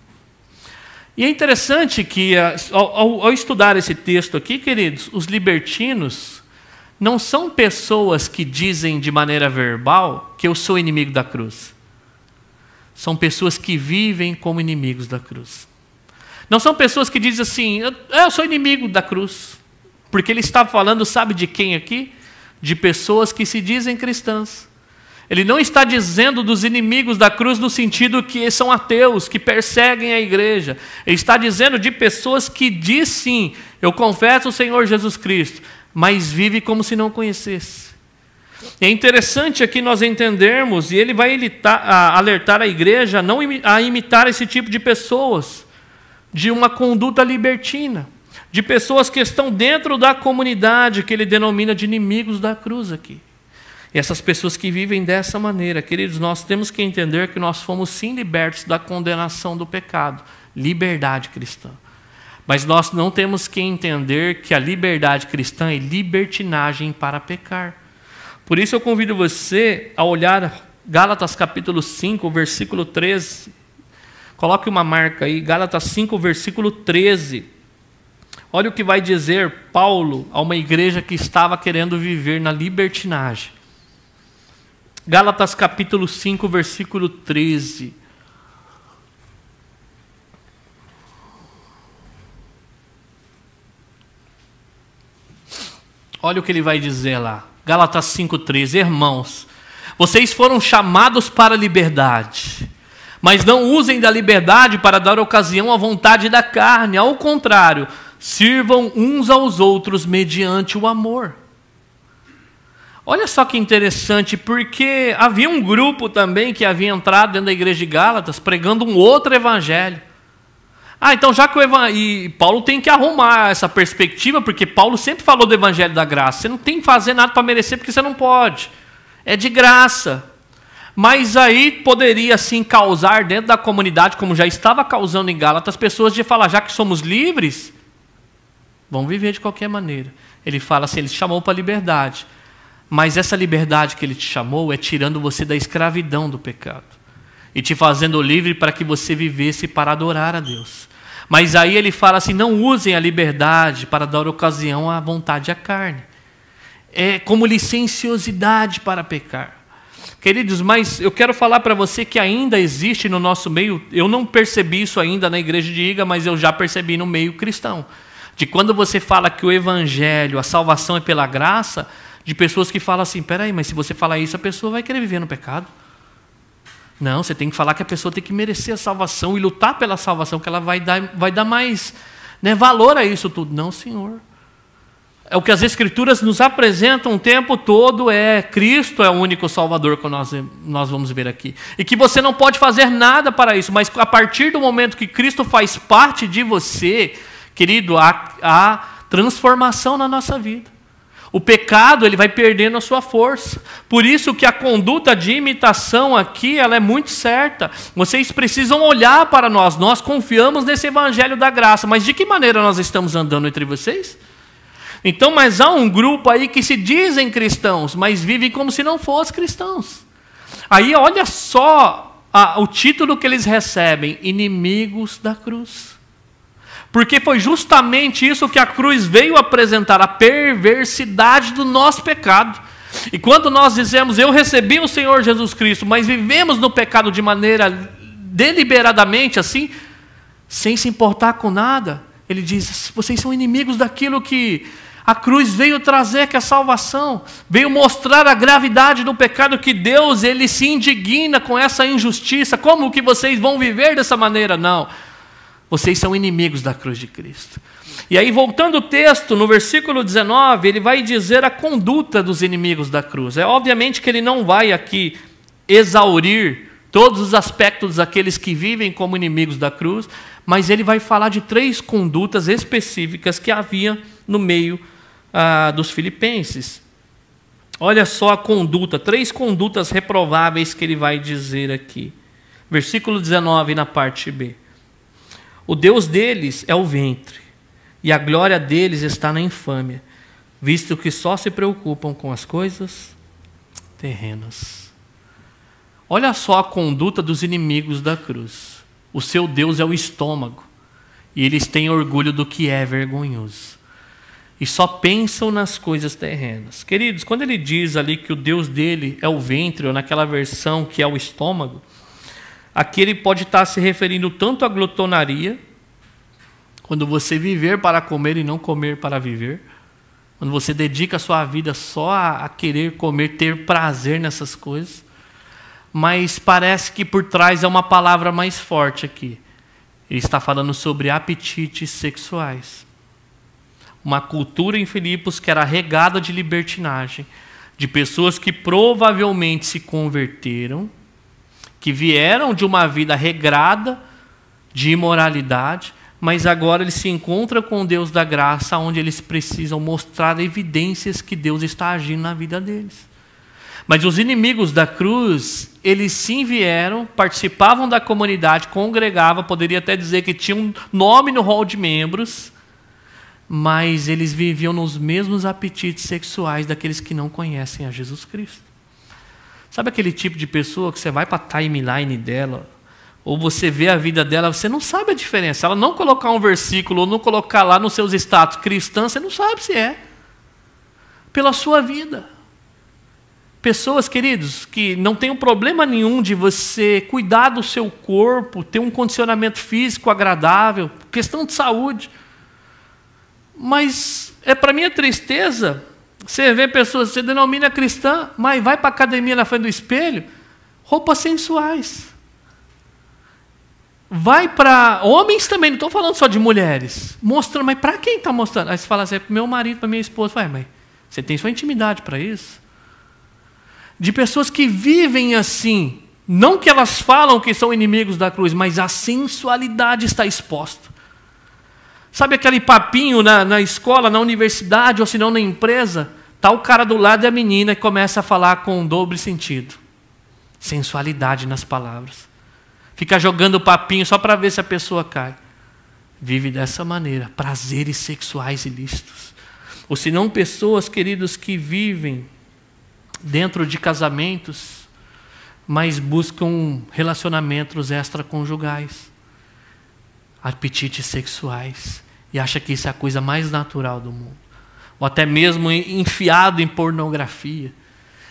E é interessante que, ao estudar esse texto aqui, queridos, os libertinos não são pessoas que dizem de maneira verbal que eu sou inimigo da cruz. São pessoas que vivem como inimigos da cruz. Não são pessoas que dizem assim, eu sou inimigo da cruz. Porque ele está falando, sabe de quem aqui? De pessoas que se dizem cristãs. Ele não está dizendo dos inimigos da cruz no sentido que são ateus, que perseguem a igreja. Ele está dizendo de pessoas que diz sim, eu confesso o Senhor Jesus Cristo, mas vive como se não conhecesse. É interessante aqui nós entendermos, e ele vai alertar a igreja a imitar esse tipo de pessoas, de uma conduta libertina, de pessoas que estão dentro da comunidade, que ele denomina de inimigos da cruz aqui. E essas pessoas que vivem dessa maneira, queridos, nós temos que entender que nós fomos sim libertos da condenação do pecado, liberdade cristã. Mas nós não temos que entender que a liberdade cristã é libertinagem para pecar. Por isso eu convido você a olhar Gálatas capítulo 5, versículo 13. Coloque uma marca aí, Gálatas 5, versículo 13. Olha o que vai dizer Paulo a uma igreja que estava querendo viver na libertinagem. Gálatas capítulo 5, versículo 13. Olha o que ele vai dizer lá. Gálatas 5,13. Irmãos, vocês foram chamados para a liberdade, mas não usem da liberdade para dar ocasião à vontade da carne. Ao contrário, sirvam uns aos outros mediante o amor. Olha só que interessante, porque havia um grupo também que havia entrado dentro da igreja de Gálatas pregando um outro evangelho. Então já que e Paulo tem que arrumar essa perspectiva, porque Paulo sempre falou do evangelho da graça. Você não tem que fazer nada para merecer, porque você não pode. É de graça. Mas aí poderia sim causar dentro da comunidade, como já estava causando em Gálatas, pessoas de falar, já que somos livres, vamos viver de qualquer maneira. Ele fala assim, ele te chamou para a liberdade. Mas essa liberdade que ele te chamou é tirando você da escravidão do pecado. E te fazendo livre para que você vivesse para adorar a Deus. Mas aí ele fala assim, não usem a liberdade para dar ocasião à vontade à carne. É como licenciosidade para pecar. Queridos, mas eu quero falar para você que ainda existe no nosso meio, eu não percebi isso ainda na igreja de Iga, mas eu já percebi no meio cristão. De quando você fala que o evangelho, a salvação é pela graça, de pessoas que falam assim, peraí, mas se você falar isso, a pessoa vai querer viver no pecado. Não, você tem que falar que a pessoa tem que merecer a salvação e lutar pela salvação, que ela vai dar mais valor a isso tudo. Não, Senhor. É o que as Escrituras nos apresentam o tempo todo, Cristo é o único Salvador que nós vamos ver aqui. E que você não pode fazer nada para isso, mas a partir do momento que Cristo faz parte de você, querido, há transformação na nossa vida. O pecado, ele vai perdendo a sua força. Por isso que a conduta de imitação aqui, ela é muito certa. Vocês precisam olhar para nós. Nós confiamos nesse evangelho da graça. Mas de que maneira nós estamos andando entre vocês? Então, mas há um grupo aí que se dizem cristãos, mas vivem como se não fossem cristãos. Aí olha só o título que eles recebem: inimigos da cruz. Porque foi justamente isso que a cruz veio apresentar, a perversidade do nosso pecado. E quando nós dizemos, eu recebi o Senhor Jesus Cristo, mas vivemos no pecado de maneira deliberadamente assim, sem se importar com nada, ele diz, vocês são inimigos daquilo que a cruz veio trazer, que é a salvação. Veio mostrar a gravidade do pecado, que Deus, ele se indigna com essa injustiça. Como que vocês vão viver dessa maneira? Não. Vocês são inimigos da cruz de Cristo. E aí, voltando ao texto, no versículo 19, ele vai dizer a conduta dos inimigos da cruz. É obviamente que ele não vai aqui exaurir todos os aspectos daqueles que vivem como inimigos da cruz, mas ele vai falar de 3 condutas específicas que havia no meio dos filipenses. Olha só a conduta, 3 condutas reprováveis que ele vai dizer aqui. Versículo 19, na parte B. O Deus deles é o ventre, e a glória deles está na infâmia, visto que só se preocupam com as coisas terrenas. Olha só a conduta dos inimigos da cruz. O seu Deus é o estômago, e eles têm orgulho do que é vergonhoso. E só pensam nas coisas terrenas. Queridos, quando ele diz ali que o Deus dele é o ventre, ou naquela versão que é o estômago, aqui ele pode estar se referindo tanto à glutonaria, quando você viver para comer e não comer para viver, quando você dedica a sua vida só a querer comer, ter prazer nessas coisas, mas parece que por trás é uma palavra mais forte aqui. Ele está falando sobre apetites sexuais. Uma cultura em Filipos que era regada de libertinagem, de pessoas que provavelmente se converteram, que vieram de uma vida regrada de imoralidade, mas agora eles se encontram com o Deus da graça, onde eles precisam mostrar evidências que Deus está agindo na vida deles. Mas os inimigos da cruz, eles sim vieram, participavam da comunidade, congregavam, poderia até dizer que tinham um nome no hall de membros, mas eles viviam nos mesmos apetites sexuais daqueles que não conhecem a Jesus Cristo. Sabe aquele tipo de pessoa que você vai para a timeline dela, ou você vê a vida dela, você não sabe a diferença. Ela não colocar um versículo, ou não colocar lá nos seus status cristã, você não sabe se é. Pela sua vida. Pessoas, queridos, que não tem problema nenhum de você cuidar do seu corpo, ter um condicionamento físico agradável, questão de saúde. Mas, para mim, a tristeza, você vê pessoas, você denomina cristã, mas vai para a academia na frente do espelho, roupas sensuais. Vai para homens também, não estou falando só de mulheres. Mostrando, mas para quem está mostrando? Aí você fala assim, é para meu marido, para minha esposa. Vai, mas você tem sua intimidade para isso? De pessoas que vivem assim, não que elas falam que são inimigos da cruz, mas a sensualidade está exposta. Sabe aquele papinho na escola, na universidade, ou se não na empresa? Está o cara do lado da menina e começa a falar com um doble sentido. Sensualidade nas palavras. Fica jogando papinho só para ver se a pessoa cai. Vive dessa maneira, prazeres sexuais ilícitos. Ou se não pessoas, queridos, que vivem dentro de casamentos, mas buscam relacionamentos extraconjugais, apetites sexuais, e acha que isso é a coisa mais natural do mundo. Ou até mesmo enfiado em pornografia,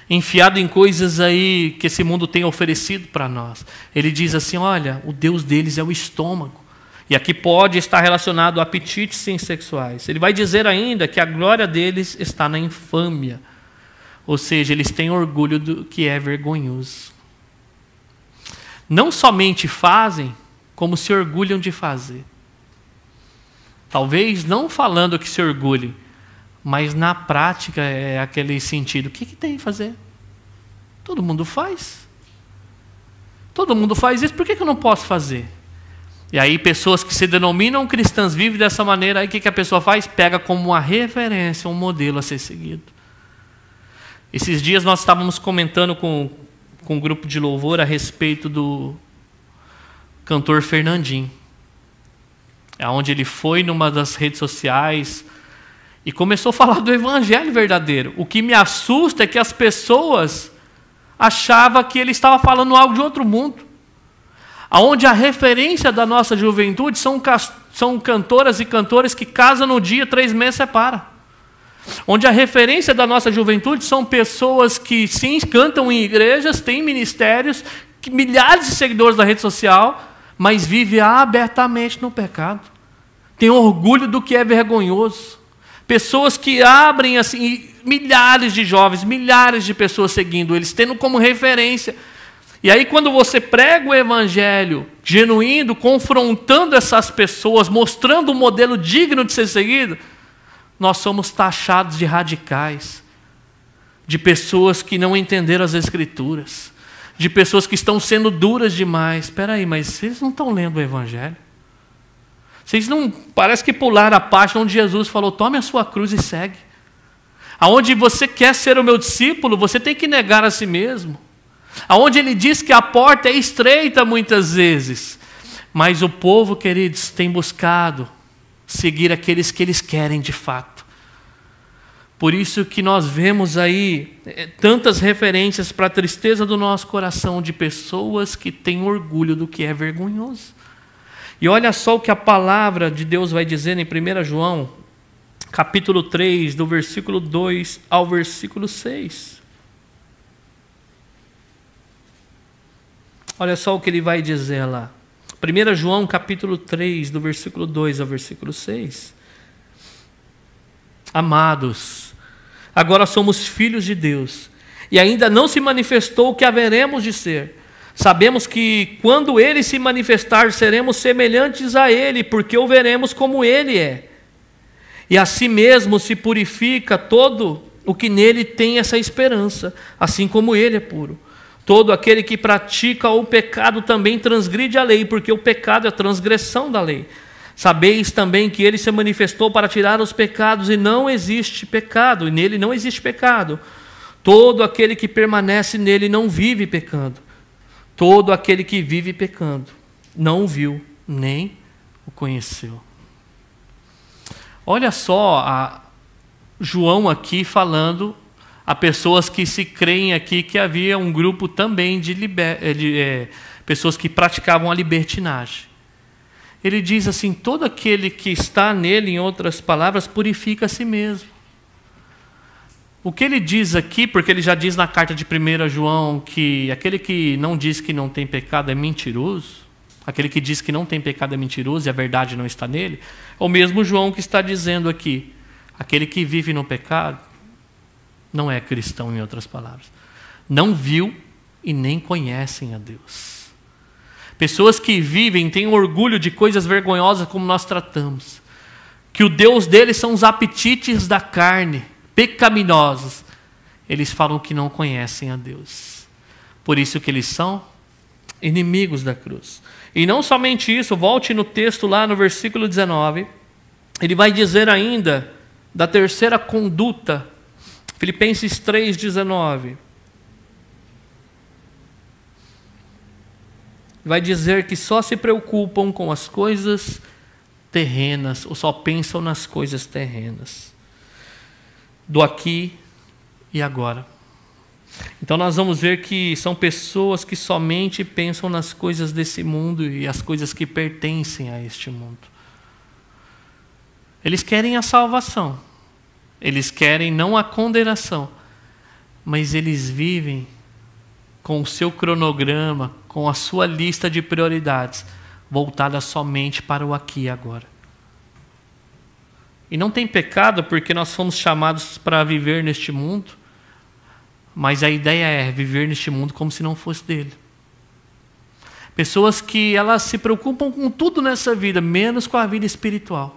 enfiado em coisas aí que esse mundo tem oferecido para nós. Ele diz assim, olha, o Deus deles é o estômago. E aqui pode estar relacionado a apetites sexuais. Ele vai dizer ainda que a glória deles está na infâmia. Ou seja, eles têm orgulho do que é vergonhoso. Não somente fazem, como se orgulham de fazer. Talvez não falando que se orgulhem, mas na prática é aquele sentido. O que tem a fazer? Todo mundo faz. Todo mundo faz isso, por que eu não posso fazer? E aí pessoas que se denominam cristãs vivem dessa maneira, aí o que a pessoa faz? Pega como uma referência, um modelo a ser seguido. Esses dias nós estávamos comentando com um grupo de louvor a respeito do cantor Fernandinho. É onde ele foi numa das redes sociais e começou a falar do evangelho verdadeiro. O que me assusta é que as pessoas achavam que ele estava falando algo de outro mundo. Onde a referência da nossa juventude são cantoras e cantores que casam no dia, 3 meses separam. Onde a referência da nossa juventude são pessoas que sim, cantam em igrejas, têm ministérios, milhares de seguidores da rede social, mas vivem abertamente no pecado. Tem orgulho do que é vergonhoso. Pessoas que abrem assim, milhares de jovens, milhares de pessoas seguindo eles, tendo como referência. E aí quando você prega o evangelho genuíno, confrontando essas pessoas, mostrando um modelo digno de ser seguido, nós somos taxados de radicais, de pessoas que não entenderam as Escrituras, de pessoas que estão sendo duras demais. Espera aí, mas vocês não estão lendo o Evangelho? Vocês não, parece que pularam a página onde Jesus falou, tome a sua cruz e segue. Aonde você quer ser o meu discípulo, você tem que negar a si mesmo. Aonde ele diz que a porta é estreita muitas vezes, mas o povo, queridos, tem buscado seguir aqueles que eles querem de fato. Por isso que nós vemos aí tantas referências para a tristeza do nosso coração de pessoas que têm orgulho do que é vergonhoso. E olha só o que a palavra de Deus vai dizer em 1 João, capítulo 3, do versículo 2 ao versículo 6. Olha só o que ele vai dizer lá. 1 João capítulo 3, do versículo 2 ao versículo 6. Amados, agora somos filhos de Deus, e ainda não se manifestou o que haveremos de ser. Sabemos que quando Ele se manifestar, seremos semelhantes a Ele, porque o veremos como Ele é. E a si mesmo se purifica todo o que nele tem essa esperança, assim como Ele é puro. Todo aquele que pratica o pecado também transgride a lei, porque o pecado é a transgressão da lei. Sabeis também que ele se manifestou para tirar os pecados, e não existe pecado, e nele não existe pecado. Todo aquele que permanece nele não vive pecando. Todo aquele que vive pecando não o viu, nem o conheceu. Olha só João aqui falando Há pessoas que se creem aqui que havia um grupo também de pessoas que praticavam a libertinagem. Ele diz assim: todo aquele que está nele, em outras palavras, purifica a si mesmo. O que ele diz aqui, porque ele já diz na carta de 1 João que aquele que não diz que não tem pecado é mentiroso, aquele que diz que não tem pecado é mentiroso e a verdade não está nele, é o mesmo João que está dizendo aqui: aquele que vive no pecado não é cristão, em outras palavras. Não viu e nem conhecem a Deus. Pessoas que vivem, têm orgulho de coisas vergonhosas como nós tratamos. Que o Deus deles são os apetites da carne, pecaminosos. Eles falam que não conhecem a Deus. Por isso que eles são inimigos da cruz. E não somente isso, volte no texto lá no versículo 19. Ele vai dizer ainda da terceira conduta. Filipenses 3,19. Vai dizer que só se preocupam com as coisas terrenas, ou só pensam nas coisas terrenas, do aqui e agora. Então nós vamos ver que são pessoas que somente pensam nas coisas desse mundo e as coisas que pertencem a este mundo. Eles querem a salvação, eles querem não a condenação, mas eles vivem com o seu cronograma, com a sua lista de prioridades, voltada somente para o aqui e agora. E não tem pecado, porque nós fomos chamados para viver neste mundo, mas a ideia é viver neste mundo como se não fosse dele. Pessoas que elas se preocupam com tudo nessa vida, menos com a vida espiritual.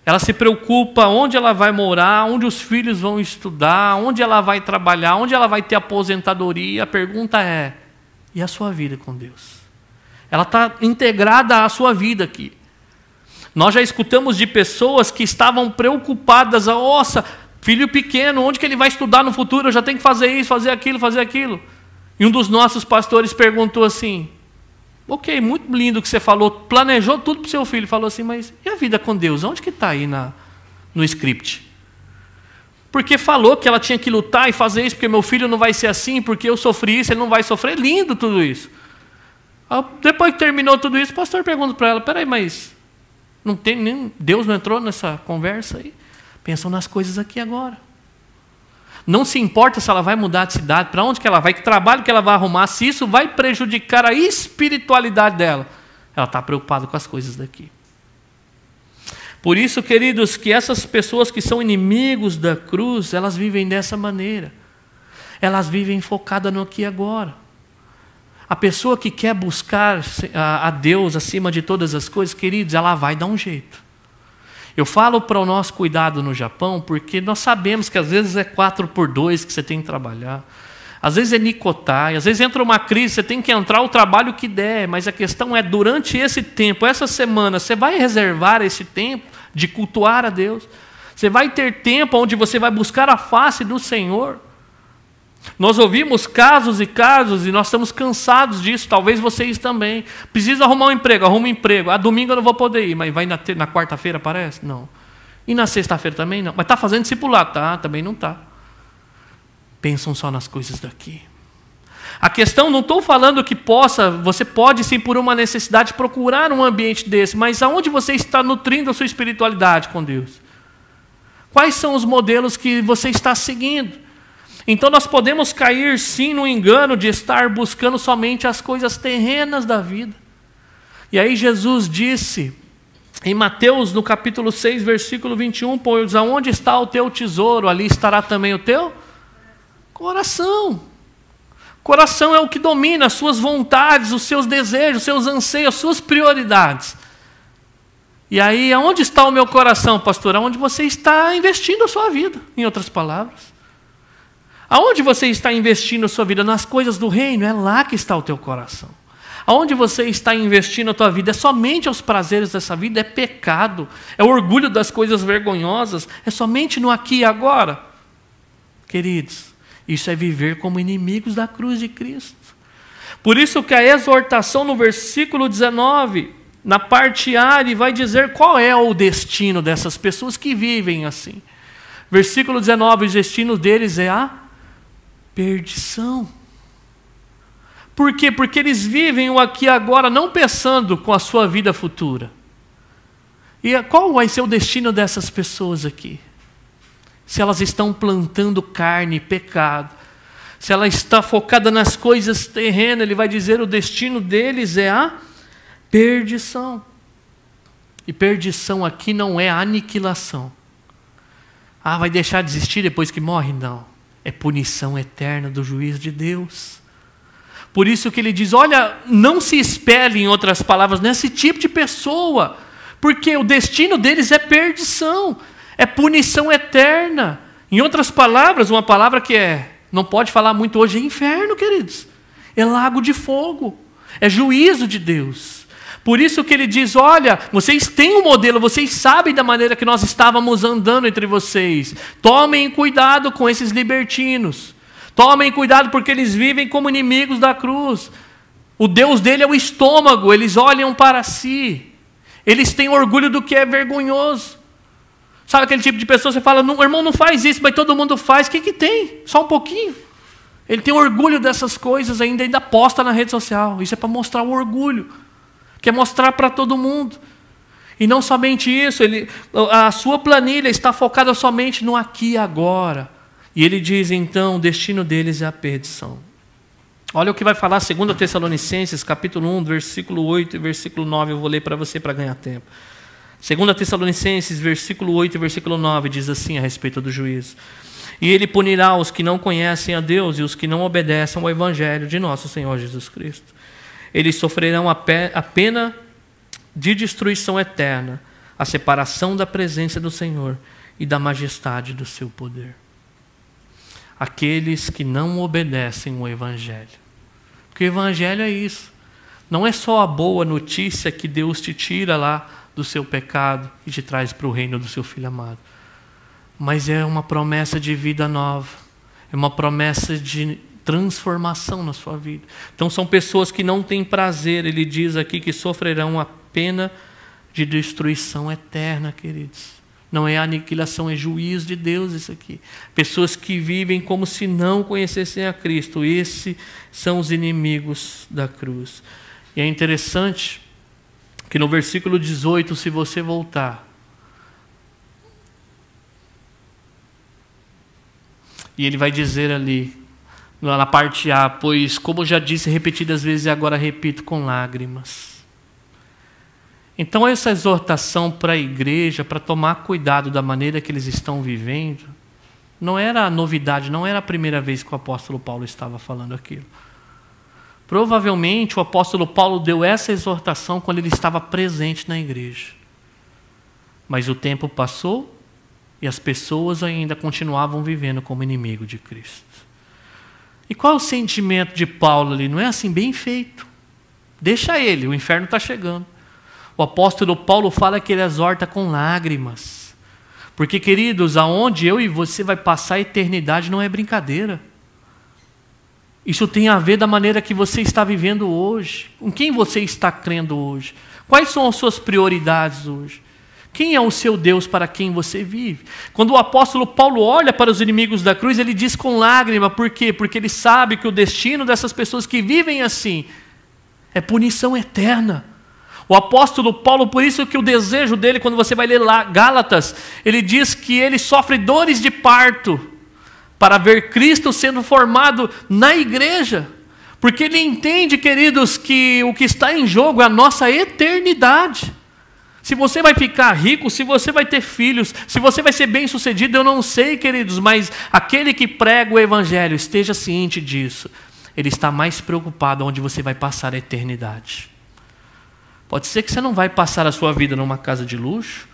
Ela se preocupa onde ela vai morar, onde os filhos vão estudar, onde ela vai trabalhar, onde ela vai ter aposentadoria. A pergunta é: e a sua vida com Deus? Ela está integrada à sua vida aqui. Nós já escutamos de pessoas que estavam preocupadas: nossa, filho pequeno, onde que ele vai estudar no futuro? Eu já tenho que fazer isso, fazer aquilo, fazer aquilo. E um dos nossos pastores perguntou assim: ok, muito lindo o que você falou, planejou tudo para o seu filho. Falou assim: mas e a vida com Deus? Onde que está aí no script? Porque falou que ela tinha que lutar e fazer isso, porque meu filho não vai ser assim, porque eu sofri isso, ele não vai sofrer. Lindo tudo isso. Depois que terminou tudo isso, o pastor pergunta para ela: peraí, mas não tem nem, Deus não entrou nessa conversa aí? Pensam nas coisas aqui agora. Não se importa se ela vai mudar de cidade, para onde que ela vai, que trabalho que ela vai arrumar, se isso vai prejudicar a espiritualidade dela. Ela está preocupada com as coisas daqui. Por isso, queridos, que essas pessoas que são inimigos da cruz, elas vivem dessa maneira. Elas vivem focadas no aqui e agora. A pessoa que quer buscar a Deus acima de todas as coisas, queridos, ela vai dar um jeito. Eu falo para o nosso cuidado no Japão, porque nós sabemos que às vezes é 4x2 que você tem que trabalhar. Às vezes é nicotai, às vezes entra uma crise, você tem que entrar o trabalho que der. Mas a questão é, durante esse tempo, essa semana, você vai reservar esse tempo de cultuar a Deus? Você vai ter tempo onde você vai buscar a face do Senhor? Nós ouvimos casos e casos e nós estamos cansados disso, talvez vocês também. Precisa arrumar um emprego, arruma um emprego. Domingo eu não vou poder ir, mas vai na quarta-feira, parece? Não. E na sexta-feira também não. Mas está fazendo discipulado? Tá, também não está. Pensam só nas coisas daqui. A questão, não estou falando que você pode sim, por uma necessidade, procurar um ambiente desse, mas aonde você está nutrindo a sua espiritualidade com Deus? Quais são os modelos que você está seguindo? Então nós podemos cair sim no engano de estar buscando somente as coisas terrenas da vida. E aí Jesus disse em Mateus, no capítulo 6, versículo 21, pois aonde está o teu tesouro, ali estará também o teu coração. Coração é o que domina as suas vontades, os seus desejos, os seus anseios, as suas prioridades. E aí, aonde está o meu coração, pastor? Aonde você está investindo a sua vida, em outras palavras. Aonde você está investindo a sua vida? Nas coisas do reino, é lá que está o teu coração. Aonde você está investindo a tua vida? É somente aos prazeres dessa vida? É pecado? É o orgulho das coisas vergonhosas? É somente no aqui e agora? Queridos, isso é viver como inimigos da cruz de Cristo. Por isso que a exortação no versículo 19, na parte A, ele vai dizer qual é o destino dessas pessoas que vivem assim. Versículo 19, o destino deles é a perdição. Por quê? Porque eles vivem o aqui e agora não pensando com a sua vida futura. E qual vai ser o destino dessas pessoas aqui? Se elas estão plantando carne, pecado, se ela está focada nas coisas terrenas, ele vai dizer o destino deles é a perdição. E perdição aqui não é aniquilação. Ah, vai deixar de existir depois que morre? Não. É punição eterna do juízo de Deus. Por isso que ele diz, olha, não se espelhe, em outras palavras, nesse tipo de pessoa, porque o destino deles é perdição, é punição eterna. Em outras palavras, uma palavra que não pode falar muito hoje, é inferno, queridos. É lago de fogo, é juízo de Deus. Por isso que ele diz, olha, vocês têm um modelo, vocês sabem da maneira que nós estávamos andando entre vocês. Tomem cuidado com esses libertinos. Tomem cuidado porque eles vivem como inimigos da cruz. O Deus dele é o estômago, eles olham para si. Eles têm orgulho do que é vergonhoso. Sabe aquele tipo de pessoa, você fala, irmão, não faz isso, mas todo mundo faz. O que tem? Só um pouquinho. Ele tem orgulho dessas coisas ainda posta na rede social. Isso é para mostrar o orgulho. Quer mostrar para todo mundo. E não somente isso, a sua planilha está focada somente no aqui e agora. E ele diz, então, o destino deles é a perdição. Olha o que vai falar 2 Tessalonicenses, capítulo 1, versículo 8 e versículo 9. Eu vou ler para você para ganhar tempo. 2 Tessalonicenses, versículo 8 e versículo 9, diz assim a respeito do juízo. E ele punirá os que não conhecem a Deus e os que não obedecem ao evangelho de nosso Senhor Jesus Cristo. Eles sofrerão a pena de destruição eterna, a separação da presença do Senhor e da majestade do seu poder. Aqueles que não obedecem o evangelho. Porque o evangelho é isso. Não é só a boa notícia que Deus te tira lá do seu pecado e te traz para o reino do seu Filho amado. Mas é uma promessa de vida nova. É uma promessa de transformação na sua vida. Então são pessoas que não têm prazer. Ele diz aqui que sofrerão a pena de destruição eterna, queridos. Não é aniquilação, é juízo de Deus isso aqui. Pessoas que vivem como se não conhecessem a Cristo. Esses são os inimigos da cruz. E é interessante que no versículo 18, se você voltar, e ele vai dizer ali, na parte A, pois, como já disse repetidas vezes e agora repito, com lágrimas. Então essa exortação para a igreja, para tomar cuidado da maneira que eles estão vivendo, não era novidade, não era a primeira vez que o apóstolo Paulo estava falando aquilo. Provavelmente o apóstolo Paulo deu essa exortação quando ele estava presente na igreja. Mas o tempo passou e as pessoas ainda continuavam vivendo como inimigo de Cristo. E qual é o sentimento de Paulo ali? Não é assim, bem feito. Deixa ele, o inferno está chegando. O apóstolo Paulo fala que ele exorta com lágrimas. Porque, queridos, aonde eu e você vai passar a eternidade não é brincadeira. Isso tem a ver da maneira que você está vivendo hoje. Com quem você está crendo hoje? Quais são as suas prioridades hoje? Quem é o seu Deus para quem você vive? Quando o apóstolo Paulo olha para os inimigos da cruz, ele diz com lágrima. Por quê? Porque ele sabe que o destino dessas pessoas que vivem assim é punição eterna. O apóstolo Paulo, por isso que o desejo dele, quando você vai ler lá Gálatas, ele diz que ele sofre dores de parto para ver Cristo sendo formado na igreja. Porque ele entende, queridos, que o que está em jogo é a nossa eternidade. Se você vai ficar rico, se você vai ter filhos, se você vai ser bem-sucedido, eu não sei, queridos, mas aquele que prega o evangelho, esteja ciente disso. Ele está mais preocupado onde você vai passar a eternidade. Pode ser que você não vai passar a sua vida numa casa de luxo,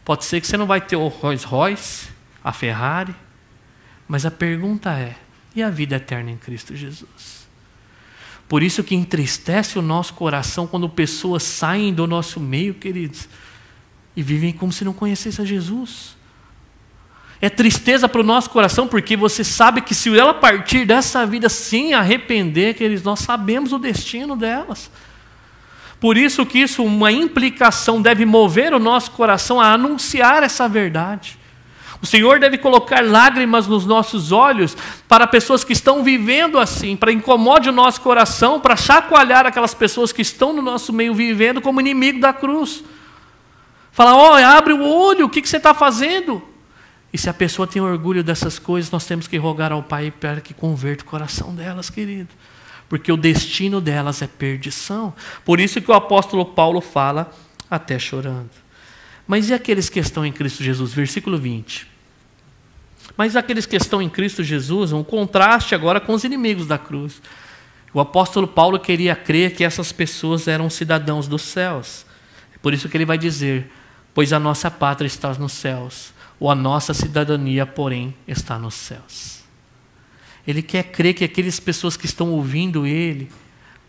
pode ser que você não vai ter o Rolls Royce, a Ferrari, mas a pergunta é, e a vida eterna em Cristo Jesus? Por isso que entristece o nosso coração quando pessoas saem do nosso meio, queridos, e vivem como se não conhecessem a Jesus. É tristeza para o nosso coração, porque você sabe que se ela partir dessa vida sem arrepender, queridos, nós sabemos o destino delas. Por isso que uma implicação deve mover o nosso coração a anunciar essa verdade. O Senhor deve colocar lágrimas nos nossos olhos para pessoas que estão vivendo assim, para incomode o nosso coração, para chacoalhar aquelas pessoas que estão no nosso meio vivendo como inimigo da cruz. Fala, abre o olho, o que você está fazendo? E se a pessoa tem orgulho dessas coisas, nós temos que rogar ao Pai para que converta o coração delas, querido. Porque o destino delas é perdição. Por isso que o apóstolo Paulo fala até chorando. Mas e aqueles que estão em Cristo Jesus? Versículo 20. Mas aqueles que estão em Cristo Jesus, um contraste agora com os inimigos da cruz. O apóstolo Paulo queria crer que essas pessoas eram cidadãos dos céus. É por isso que ele vai dizer, pois a nossa pátria está nos céus, ou a nossa cidadania, porém, está nos céus. Ele quer crer que aquelas pessoas que estão ouvindo ele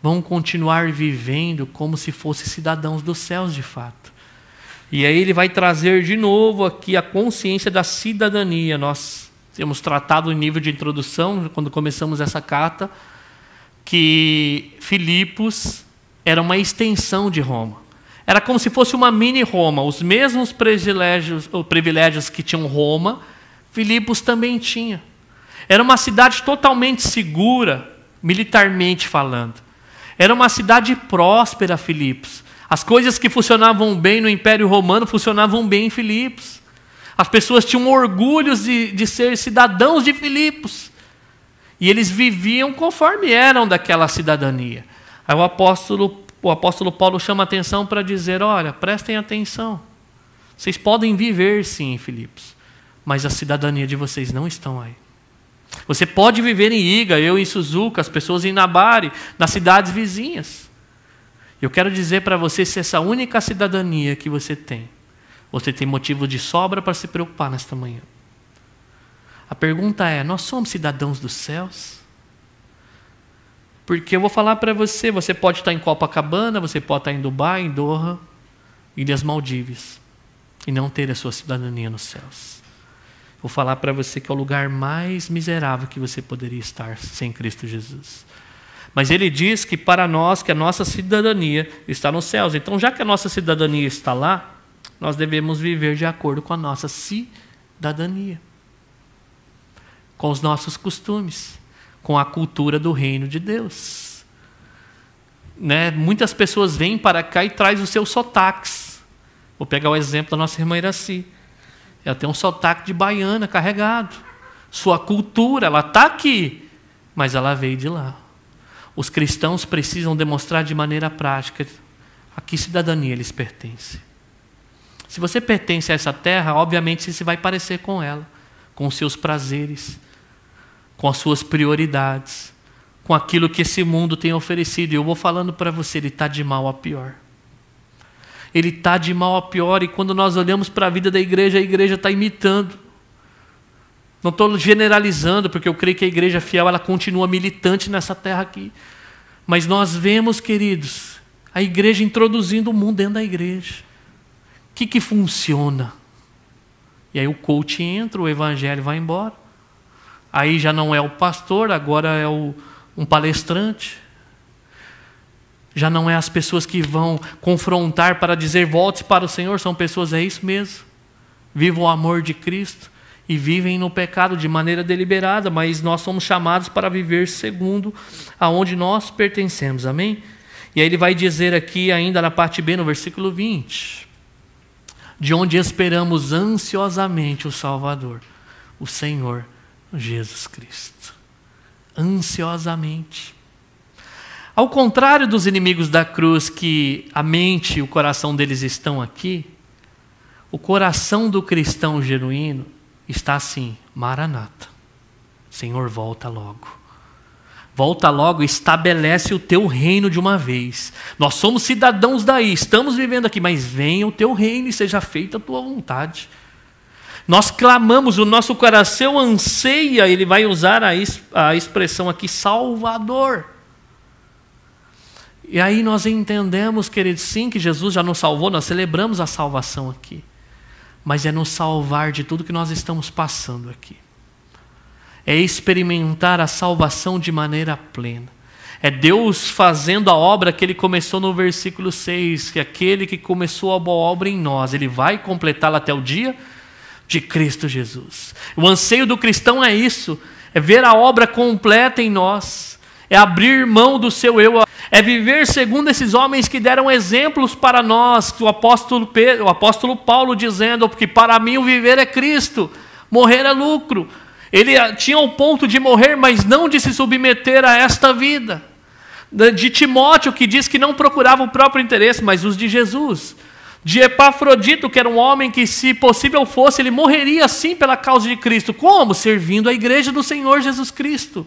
vão continuar vivendo como se fossem cidadãos dos céus de fato. E aí ele vai trazer de novo aqui a consciência da cidadania. Nós temos tratado no nível de introdução, quando começamos essa carta, que Filipos era uma extensão de Roma. Era como se fosse uma mini Roma. Os mesmos privilégios que tinham Roma, Filipos também tinha. Era uma cidade totalmente segura, militarmente falando. Era uma cidade próspera, Filipos. As coisas que funcionavam bem no Império Romano funcionavam bem em Filipos. As pessoas tinham orgulho de ser cidadãos de Filipos. E eles viviam conforme eram daquela cidadania. Aí o apóstolo Paulo chama a atenção para dizer, olha, prestem atenção. Vocês podem viver sim em Filipos, mas a cidadania de vocês não estão aí. Você pode viver em Iga, eu em Suzuka, as pessoas em Nabari, nas cidades vizinhas. Eu quero dizer para você, se essa única cidadania que você tem motivo de sobra para se preocupar nesta manhã. A pergunta é, nós somos cidadãos dos céus? Porque eu vou falar para você, você pode estar em Copacabana, você pode estar em Dubai, em Doha, Ilhas Maldivas, e não ter a sua cidadania nos céus. Vou falar para você que é o lugar mais miserável que você poderia estar sem Cristo Jesus. Mas ele diz que para nós, que a nossa cidadania está nos céus. Então, já que a nossa cidadania está lá, nós devemos viver de acordo com a nossa cidadania. Com os nossos costumes, com a cultura do reino de Deus. Muitas pessoas vêm para cá e trazem os seus sotaques. Vou pegar o exemplo da nossa irmã Iraci. Ela tem um sotaque de baiana carregado. Sua cultura, ela está aqui, mas ela veio de lá. Os cristãos precisam demonstrar de maneira prática a que cidadania eles pertencem. Se você pertence a essa terra, obviamente você vai parecer com ela, com os seus prazeres, com as suas prioridades, com aquilo que esse mundo tem oferecido. E eu vou falando para você, ele está de mal a pior. Ele está de mal a pior, e quando nós olhamos para a vida da igreja, a igreja está imitando. Não estou generalizando, porque eu creio que a igreja fiel ela continua militante nessa terra aqui. Mas nós vemos, queridos, a igreja introduzindo o mundo dentro da igreja. O que funciona? E aí o coach entra, o evangelho vai embora. Aí já não é o pastor, agora é um palestrante. Já não é as pessoas que vão confrontar para dizer volte para o Senhor, são pessoas, é isso mesmo. Vivam o amor de Cristo e vivem no pecado de maneira deliberada, mas nós somos chamados para viver segundo aonde nós pertencemos, amém? E aí ele vai dizer aqui ainda na parte B, no versículo 20, de onde esperamos ansiosamente o Salvador, o Senhor Jesus Cristo. Ansiosamente. Ao contrário dos inimigos da cruz, que a mente e o coração deles estão aqui, o coração do cristão genuíno está assim, Maranata, Senhor, volta logo. Volta logo e estabelece o teu reino de uma vez. Nós somos cidadãos daí, estamos vivendo aqui, mas venha o teu reino e seja feita a tua vontade. Nós clamamos, o nosso coração anseia, ele vai usar a expressão aqui, Salvador. E aí nós entendemos, queridos, sim, que Jesus já nos salvou, nós celebramos a salvação aqui. Mas é nos salvar de tudo que nós estamos passando aqui. É experimentar a salvação de maneira plena. É Deus fazendo a obra que Ele começou no versículo 6, que aquele que começou a boa obra em nós, Ele vai completá-la até o dia de Cristo Jesus. O anseio do cristão é isso, é ver a obra completa em nós, é abrir mão do seu eu, é viver segundo esses homens que deram exemplos para nós, o apóstolo Paulo dizendo que para mim o viver é Cristo, morrer é lucro. Ele tinha o ponto de morrer, mas não de se submeter a esta vida. De Timóteo, que diz que não procurava o próprio interesse, mas os de Jesus. De Epafrodito, que era um homem que, se possível fosse, ele morreria sim pela causa de Cristo. Como? Servindo a igreja do Senhor Jesus Cristo.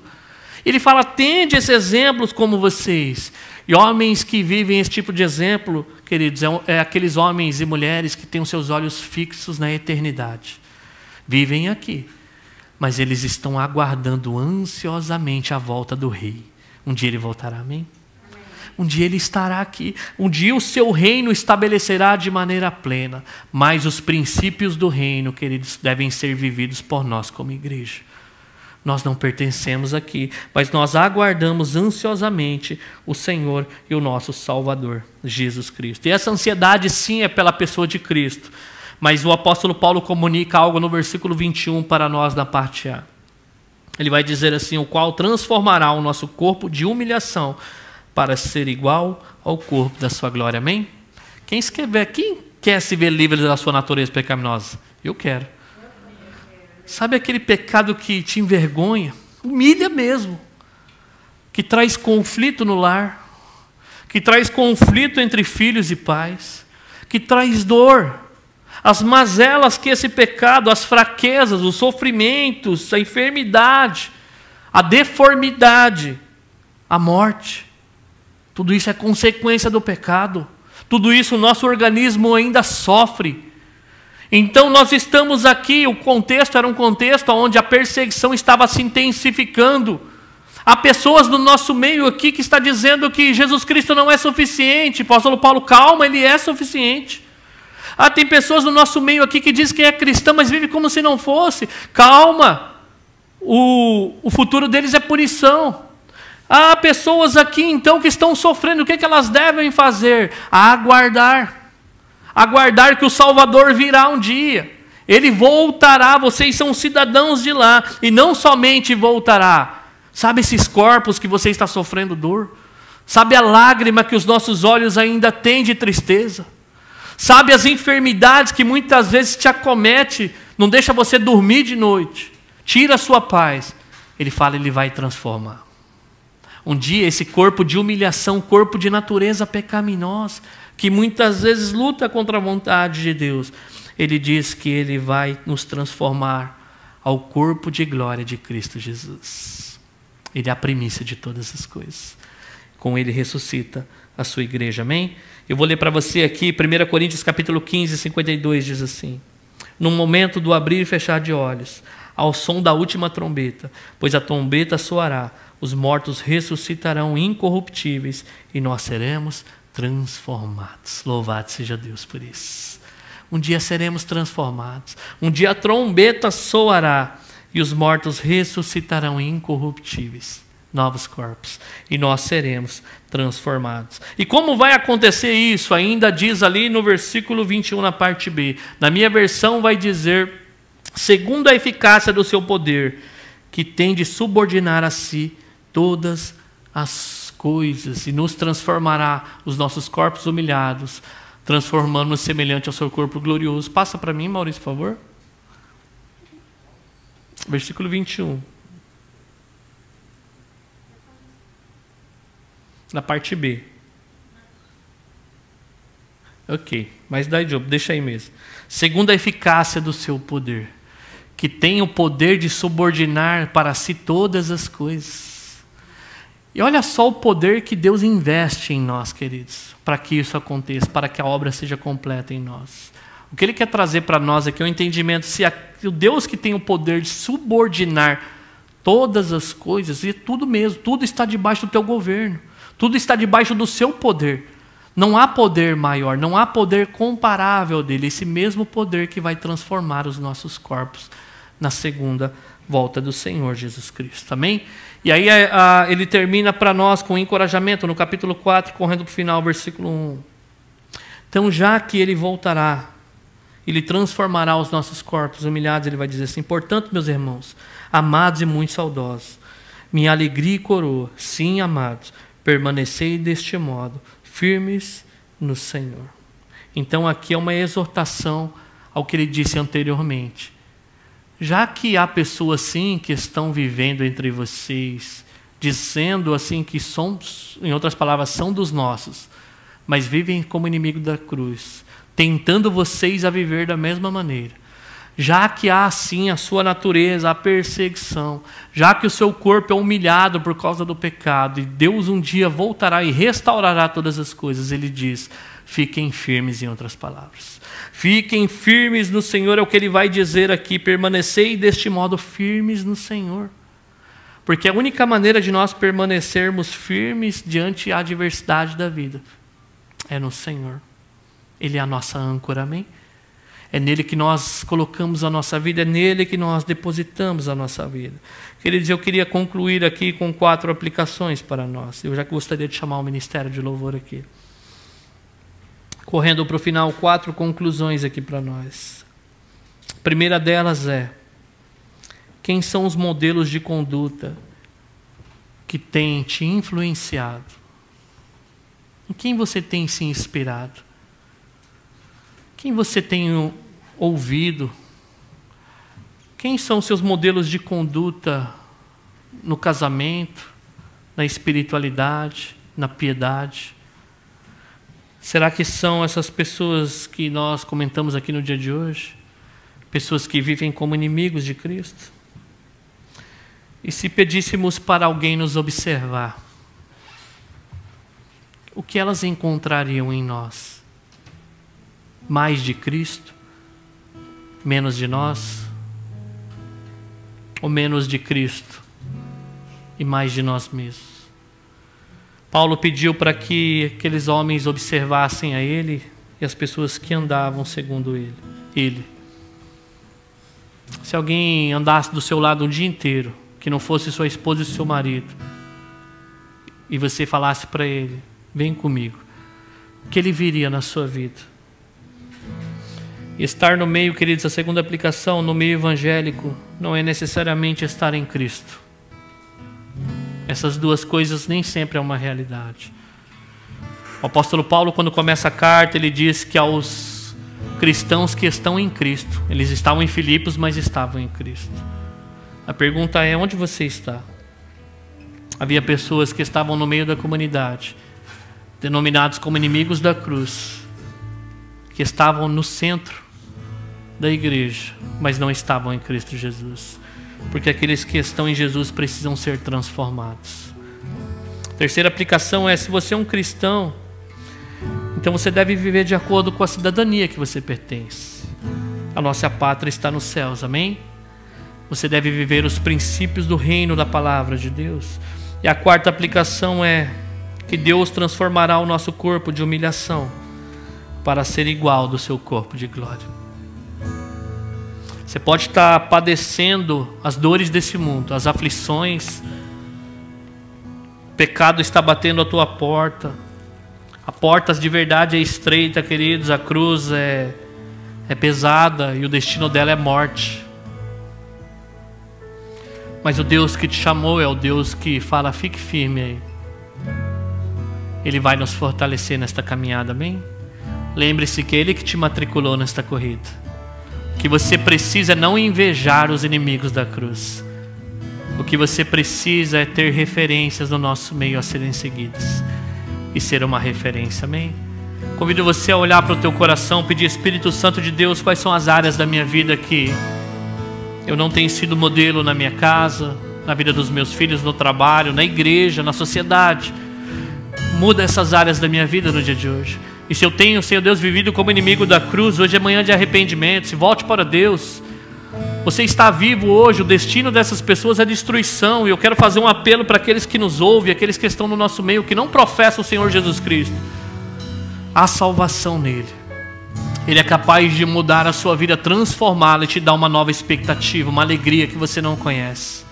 Ele fala, tende esses exemplos como vocês. E homens que vivem esse tipo de exemplo, queridos, é aqueles homens e mulheres que têm os seus olhos fixos na eternidade. Vivem aqui, mas eles estão aguardando ansiosamente a volta do Rei. Um dia ele voltará, amém? Um dia ele estará aqui. Um dia o seu reino estabelecerá de maneira plena. Mas os princípios do reino, queridos, devem ser vividos por nós como igreja. Nós não pertencemos aqui, mas nós aguardamos ansiosamente o Senhor e o nosso Salvador, Jesus Cristo. E essa ansiedade sim é pela pessoa de Cristo. Mas o apóstolo Paulo comunica algo no versículo 21 para nós na parte A. Ele vai dizer assim, o qual transformará o nosso corpo de humilhação para ser igual ao corpo da sua glória. Amém? Quem quer se ver livre da sua natureza pecaminosa? Eu quero. Sabe aquele pecado que te envergonha? Humilha mesmo. Que traz conflito no lar. Que traz conflito entre filhos e pais. Que traz dor. As mazelas que esse pecado, as fraquezas, os sofrimentos, a enfermidade, a deformidade, a morte. Tudo isso é consequência do pecado. Tudo isso o nosso organismo ainda sofre. Então nós estamos aqui, o contexto era um contexto onde a perseguição estava se intensificando. Há pessoas no nosso meio aqui que está dizendo que Jesus Cristo não é suficiente. O apóstolo Paulo, calma, ele é suficiente. Tem pessoas no nosso meio aqui que dizem que é cristão, mas vive como se não fosse. Calma, o futuro deles é punição. Há pessoas aqui então que estão sofrendo, o que elas devem fazer? Aguardar. Aguardar que o Salvador virá um dia. Ele voltará, vocês são cidadãos de lá. E não somente voltará. Sabe esses corpos que você está sofrendo dor? Sabe a lágrima que os nossos olhos ainda têm de tristeza? Sabe as enfermidades que muitas vezes te acomete, não deixa você dormir de noite, tira a sua paz. Ele fala, ele vai transformar. Um dia esse corpo de humilhação, corpo de natureza pecaminosa, que muitas vezes luta contra a vontade de Deus, ele diz que ele vai nos transformar ao corpo de glória de Cristo Jesus. Ele é a primícia de todas as coisas. Com ele ressuscita a sua igreja, amém? Eu vou ler para você aqui, 1 Coríntios capítulo 15, 52, diz assim: no momento do abrir e fechar de olhos, ao som da última trombeta, pois a trombeta soará, os mortos ressuscitarão incorruptíveis e nós seremos transformados. Louvado seja Deus por isso. Um dia seremos transformados. Um dia a trombeta soará e os mortos ressuscitarão incorruptíveis. Novos corpos. E nós seremos transformados. E como vai acontecer isso? Ainda diz ali no versículo 21 na parte B. Na minha versão vai dizer, segundo a eficácia do seu poder, que tem de subordinar a si todas as coisas e nos transformará os nossos corpos humilhados, transformando-nos semelhante ao seu corpo glorioso. Passa para mim, Maurício, por favor. Versículo 21. Na parte B. Ok, mas daí, deixa aí mesmo. Segundo a eficácia do seu poder, que tem o poder de subordinar para si todas as coisas. E olha só o poder que Deus investe em nós, queridos, para que isso aconteça, para que a obra seja completa em nós. O que Ele quer trazer para nós aqui é o entendimento, se o Deus que tem o poder de subordinar todas as coisas, e tudo mesmo, tudo está debaixo do teu governo, tudo está debaixo do seu poder. Não há poder maior, não há poder comparável dele, esse mesmo poder que vai transformar os nossos corpos na segunda volta do Senhor Jesus Cristo. Amém? E aí ele termina para nós com encorajamento no capítulo 4, correndo para o final, versículo 1. Então, já que ele voltará Ele transformará os nossos corpos humilhados. Ele vai dizer assim: portanto, meus irmãos, amados e muito saudosos, minha alegria e coroa, sim, amados, permanecei deste modo, firmes no Senhor. Então aqui é uma exortação ao que ele disse anteriormente. Já que há pessoas assim que estão vivendo entre vocês, dizendo assim que somos, em outras palavras, são dos nossos, mas vivem como inimigo da cruz, tentando vocês a viver da mesma maneira. Já que há assim a sua natureza, a perseguição, já que o seu corpo é humilhado por causa do pecado, e Deus um dia voltará e restaurará todas as coisas, ele diz: fiquem firmes, em outras palavras. Fiquem firmes no Senhor, é o que ele vai dizer aqui: permanecei deste modo firmes no Senhor. Porque a única maneira de nós permanecermos firmes diante da adversidade da vida é no Senhor. Ele é a nossa âncora, amém? É nele que nós colocamos a nossa vida, é nele que nós depositamos a nossa vida. Queridos, eu queria concluir aqui com 4 aplicações para nós. Eu já gostaria de chamar o Ministério de Louvor aqui. Correndo para o final, 4 conclusões aqui para nós. A primeira delas é: quem são os modelos de conduta que têm te influenciado? Em quem você tem se inspirado? Quem você tem ouvido? Quem são seus modelos de conduta no casamento, na espiritualidade, na piedade? Será que são essas pessoas que nós comentamos aqui no dia de hoje? Pessoas que vivem como inimigos de Cristo? E se pedíssemos para alguém nos observar, o que elas encontrariam em nós? Mais de Cristo? Menos de nós? Ou menos de Cristo e mais de nós mesmos? Paulo pediu para que aqueles homens observassem a ele e as pessoas que andavam segundo ele. Se alguém andasse do seu lado um dia inteiro, que não fosse sua esposa e seu marido, e você falasse para ele: vem comigo, o que ele viria na sua vida? Estar no meio, queridos, a segunda aplicação, no meio evangélico, não é necessariamente estar em Cristo. Essas duas coisas nem sempre é uma realidade. O apóstolo Paulo, quando começa a carta, ele diz que aos cristãos que estão em Cristo, eles estavam em Filipos, mas estavam em Cristo. A pergunta é: onde você está? Havia pessoas que estavam no meio da comunidade, denominados como inimigos da cruz, que estavam no centro da igreja, mas não estavam em Cristo Jesus. Porque aqueles que estão em Jesus precisam ser transformados. Terceira aplicação é: se você é um cristão, então você deve viver de acordo com a cidadania que você pertence. A nossa pátria está nos céus, amém? Você deve viver os princípios do reino da palavra de Deus. E a quarta aplicação é que Deus transformará o nosso corpo de humilhação para ser igual do seu corpo de glória. Você pode estar padecendo as dores desse mundo, as aflições. O pecado está batendo a tua porta. A porta de verdade é estreita, queridos. A cruz é pesada e o destino dela é morte. Mas o Deus que te chamou é o Deus que fala: fique firme aí. Ele vai nos fortalecer nesta caminhada, amém? Lembre-se que é Ele que te matriculou nesta corrida. O que você precisa é não invejar os inimigos da cruz. O que você precisa é ter referências no nosso meio a serem seguidas e ser uma referência, amém? Convido você a olhar para o teu coração, pedir: Espírito Santo de Deus, quais são as áreas da minha vida que eu não tenho sido modelo na minha casa, na vida dos meus filhos, no trabalho, na igreja, na sociedade. Muda essas áreas da minha vida no dia de hoje. E se eu tenho, Senhor Deus, vivido como inimigo da cruz, hoje é manhã de arrependimento. Se volte para Deus. Você está vivo hoje, o destino dessas pessoas é destruição. E eu quero fazer um apelo para aqueles que nos ouvem, aqueles que estão no nosso meio, que não professam o Senhor Jesus Cristo. Há salvação nele. Ele é capaz de mudar a sua vida, transformá-la e te dar uma nova expectativa, uma alegria que você não conhece.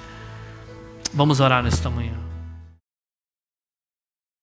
Vamos orar nesta manhã.